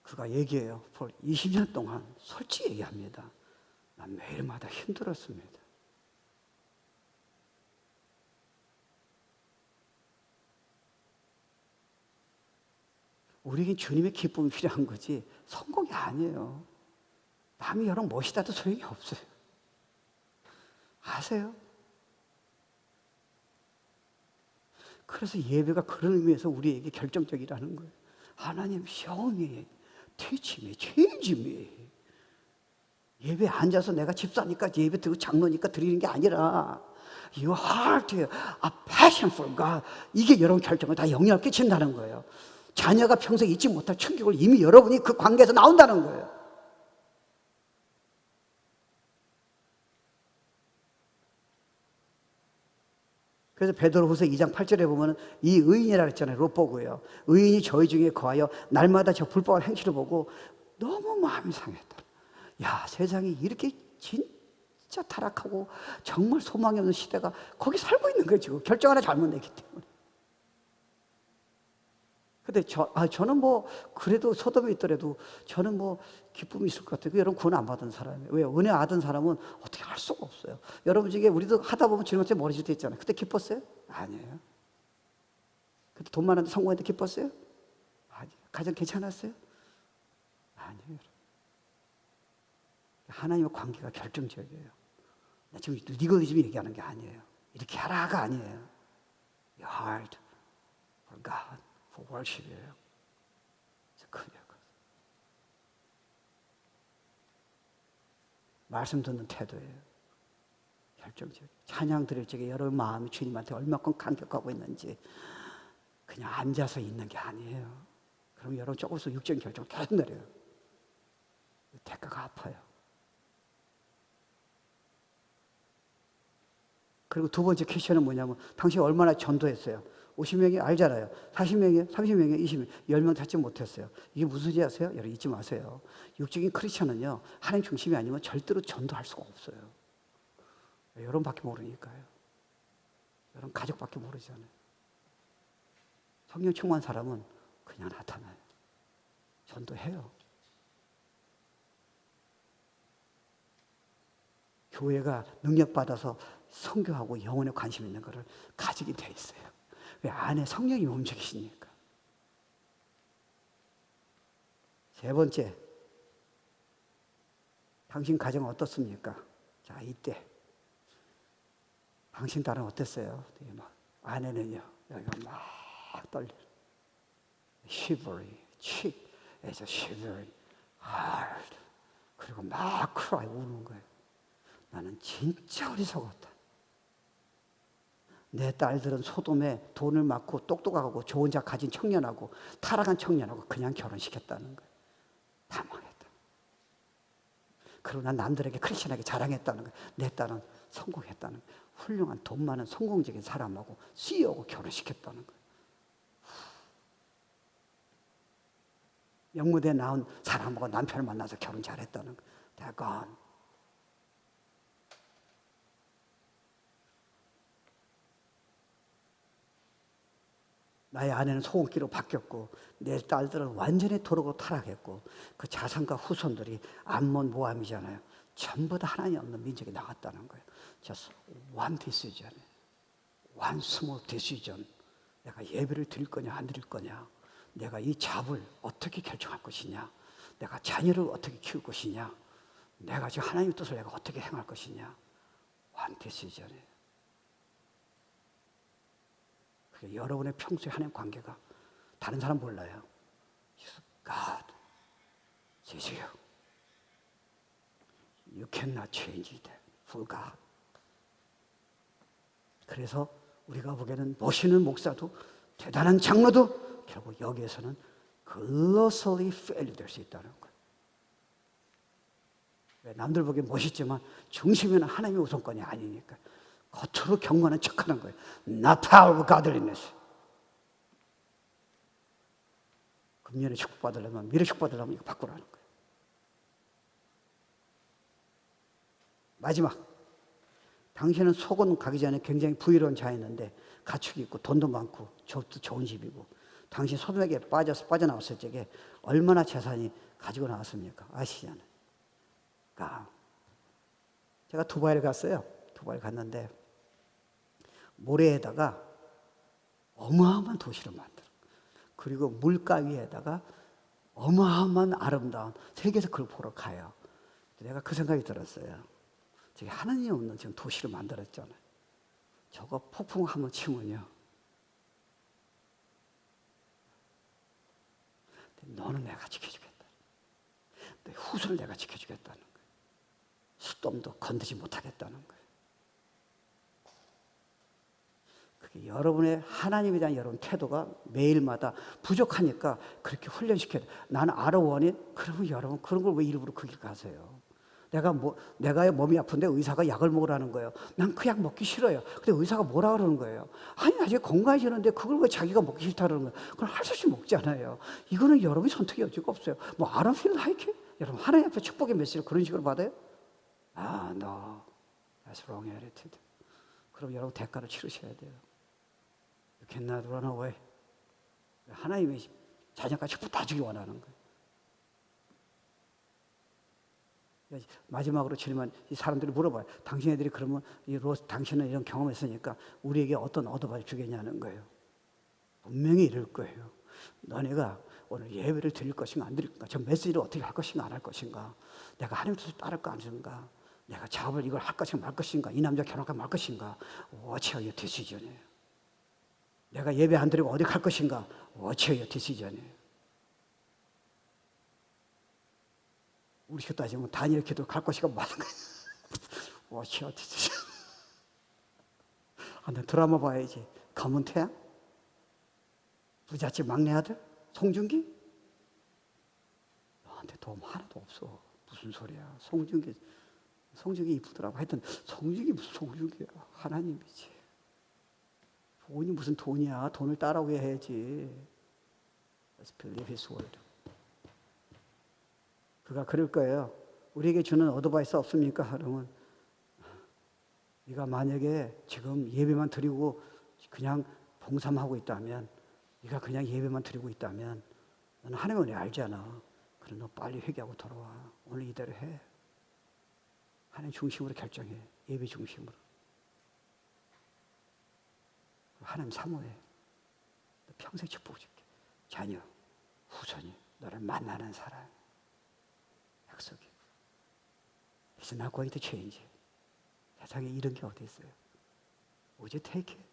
그가 얘기해요. 20년 동안 솔직히 얘기합니다. 난 매일마다 힘들었습니다. 우리에게 주님의 기쁨이 필요한 거지 성공이 아니에요. 남이 여러분 멋있다도 소용이 없어요. 아세요? 그래서 예배가 그런 의미에서 우리에게 결정적이라는 거예요. 하나님 show me, teach me, change me. 예배에 앉아서 내가 집사니까 예배 드리고 장로니까 드리는 게 아니라 Your heart, a passion for God. 이게 여러분 결정을 다 영향을 끼친다는 거예요. 자녀가 평생 잊지 못할 충격을 이미 여러분이 그 관계에서 나온다는 거예요. 그래서 베드로후서 2장 8절에 보면 이 의인이라 그랬잖아요. 롯 보고요. 의인이 저희 중에 거하여 날마다 저 불법한 행실을 보고 너무 마음이 상했다. 야, 세상이 이렇게 진짜 타락하고 정말 소망이 없는 시대가 거기 살고 있는 거예요. 지금 결정 하나 잘못냈기 때문에. 근데 저는 뭐 그래도 소돔에 있더라도 저는 뭐 기쁨이 있을 것 같아요. 여러분 구원 안 받은 사람이에요. 왜요? 은혜 받은 사람은 어떻게 할 수가 없어요. 여러분 중에 우리도 하다 보면 주님한테 머리질 때 있잖아요. 그때 기뻤어요? 아니에요. 그때 돈 많은데 성공했는데 기뻤어요? 아니에요. 가정 괜찮았어요? 아니에요. 하나님과 관계가 결정적이에요. 나 지금 리거리즘 얘기하는 게 아니에요. 이렇게 하라가 아니에요. Your heart for God. for worship이에요. 말씀 듣는 태도예요. 결정적. 찬양 드릴 적에 여러분 마음이 주님한테 얼마큼 감격하고 있는지 그냥 앉아서 있는 게 아니에요. 그럼 여러분 조금씩 육적인 결정 계속 내려요. 대가가 아파요. 그리고 두 번째 퀘션은 뭐냐면 당신 얼마나 전도했어요? 50명이 알잖아요. 40명이요? 30명이요? 20명. 10명 찾지 못했어요. 이게 무슨 소리 아세요? 여러분 잊지 마세요. 육적인 크리스천은요. 하나님 중심이 아니면 절대로 전도할 수가 없어요. 여러분밖에 모르니까요. 여러분 가족밖에 모르잖아요. 성령 충만한 사람은 그냥 나타나요. 전도해요. 교회가 능력받아서 선교하고 영혼에 관심 있는 것을 가지게 돼 있어요. 왜? 안에 성령이 움직이시니까. 세 번째, 당신 가정은 어떻습니까? 자, 이때 당신 딸은 어땠어요? 아내는요, 여기가 막 떨려요. Shivering, cheek as a shivering heart. 그리고 막 cry, 우는 거예요. 나는 진짜 어리석었다. 내 딸들은 소돔에 돈을 많고 똑똑하고 좋은 자 가진 청년하고 타락한 청년하고 그냥 결혼시켰다는 거예요. 다 망했다. 그러나 남들에게 크리스천하게 자랑했다는 거예요. 내 딸은 성공했다는 거예요. 훌륭한 돈 많은 성공적인 사람하고 CEO하고 결혼시켰다는 거예요. 영무대에 나온 사람하고 남편을 만나서 결혼 잘했다는 거예요. 대건. 나의 아내는 소금기로 바뀌었고 내 딸들은 완전히 도덕으로 타락했고 그 자손과 후손들이 암몬 모함이잖아요. 전부 다 하나님 없는 민족이 나갔다는 거예요. Just one decision, one small decision. 내가 예배를 드릴 거냐 안 드릴 거냐, 내가 이 잡을 어떻게 결정할 것이냐, 내가 자녀를 어떻게 키울 것이냐, 내가 지금 하나님의 뜻을 내가 어떻게 행할 것이냐. one decision이에요. 여러분의 평소에 하나님 관계가 다른 사람 몰라요. God sees you. You cannot change it for God. 그래서 우리가 보기에는 멋있는 목사도 대단한 장로도 결국 여기에서는 colossally fail 될 수 있다는 거예요. 왜? 남들 보기엔 멋있지만 중심에는 하나님의 우선권이 아니니까. 겉으로 경건한 척하는 거예요. Not power of godliness. 금년에 축복받으려면, 미래 축복받으려면 이거 바꾸라는 거예요. 마지막. 당신은 속은 가기 전에 굉장히 부유로운 자였는데 가축이 있고 돈도 많고 집도 좋은 집이고 당신 소득에 빠져나왔을 적에 얼마나 재산이 가지고 나왔습니까? 아시잖아요. 그러니까 제가 두바이를 갔어요. 두바이 갔는데 모래에다가 어마어마한 도시를 만들어. 그리고 물가 위에다가 어마어마한 아름다운 세계에서 그걸 보러 가요. 내가 그 생각이 들었어요. 저기 하나님 없는 지금 도시를 만들었잖아요. 저거 폭풍 한번 치면요. 너는 내가 지켜주겠다. 내 후손을 내가 지켜주겠다는 거예요. 수dom도 건드지 못하겠다는 거예요. 그게 여러분의 하나님에 대한 여러분 태도가 매일마다 부족하니까 그렇게 훈련시켜야 돼요. 나는 알아보니 그러면 여러분 그런 걸 왜 일부러 그 길 가세요? 내가 몸이 아픈데 의사가 약을 먹으라는 거예요. 난 그 약 먹기 싫어요. 근데 의사가 뭐라 그러는 거예요? 아니, 아직 건강해지는데 그걸 왜 자기가 먹기 싫다는 거예요? 그걸 할 수 없이 먹잖아요. 이거는 여러분이 선택의 여지가 없어요. 뭐, I don't feel like it. 여러분, 하나님 앞에 축복의 메시지를 그런 식으로 받아요? 아, no. That's wrong attitude. 그럼 여러분 대가를 치르셔야 돼요. You cannot run away. 하나님이 자녀까지 축복 다 주기 원하는 거예요. 마지막으로 질문, 이 사람들이 물어봐요. 당신네들이 그러면 당신은 이런 경험했으니까 우리에게 어떤 어드바이스 주겠냐는 거예요. 분명히 이럴 거예요. 너네가 오늘 예배를 드릴 것인가 안 드릴 것인가, 저 메시지를 어떻게 할 것인가 안 할 것인가, 내가 하나님 뜻을 따를까 안 하는가, 내가 작업을 이걸 할 것인가 말 것인가, 이 남자 결혼할까 말 것인가, What's your decision이에요. 내가 예배 안 드리고 어디 갈 것인가, What's your decision이에요. 우리 교 따지면 다니엘 기도 갈 것이가 많은 거예요. What's your decision. 아, 나 드라마 봐야지. 검은 태양? 부잣집 막내 아들? 송중기? 너한테 도움 하나도 없어. 무슨 소리야. 송중기 이쁘더라고. 하여튼 송중기 무슨 송중기야. 하나님이지. 돈이 무슨 돈이야. 돈을 따라오게 해야지. Let's believe his word. 그가 그럴 거예요. 우리에게 주는 어드바이스 없습니까? 그러면 네가 만약에 지금 예배만 드리고 그냥 봉사하고 있다면, 네가 그냥 예배만 드리고 있다면 너는 하나님의 은혜 알잖아. 그럼 너 빨리 회개하고 돌아와. 오늘 이대로 해. 하나님 중심으로 결정해. 예배 중심으로. 하나님 사모해. 너 평생 축복 줄게. 자녀, 후손이 너를 만나는 사람. 약속이. It's not going to change. 세상에 이런 게 어디 있어요? Would you take it?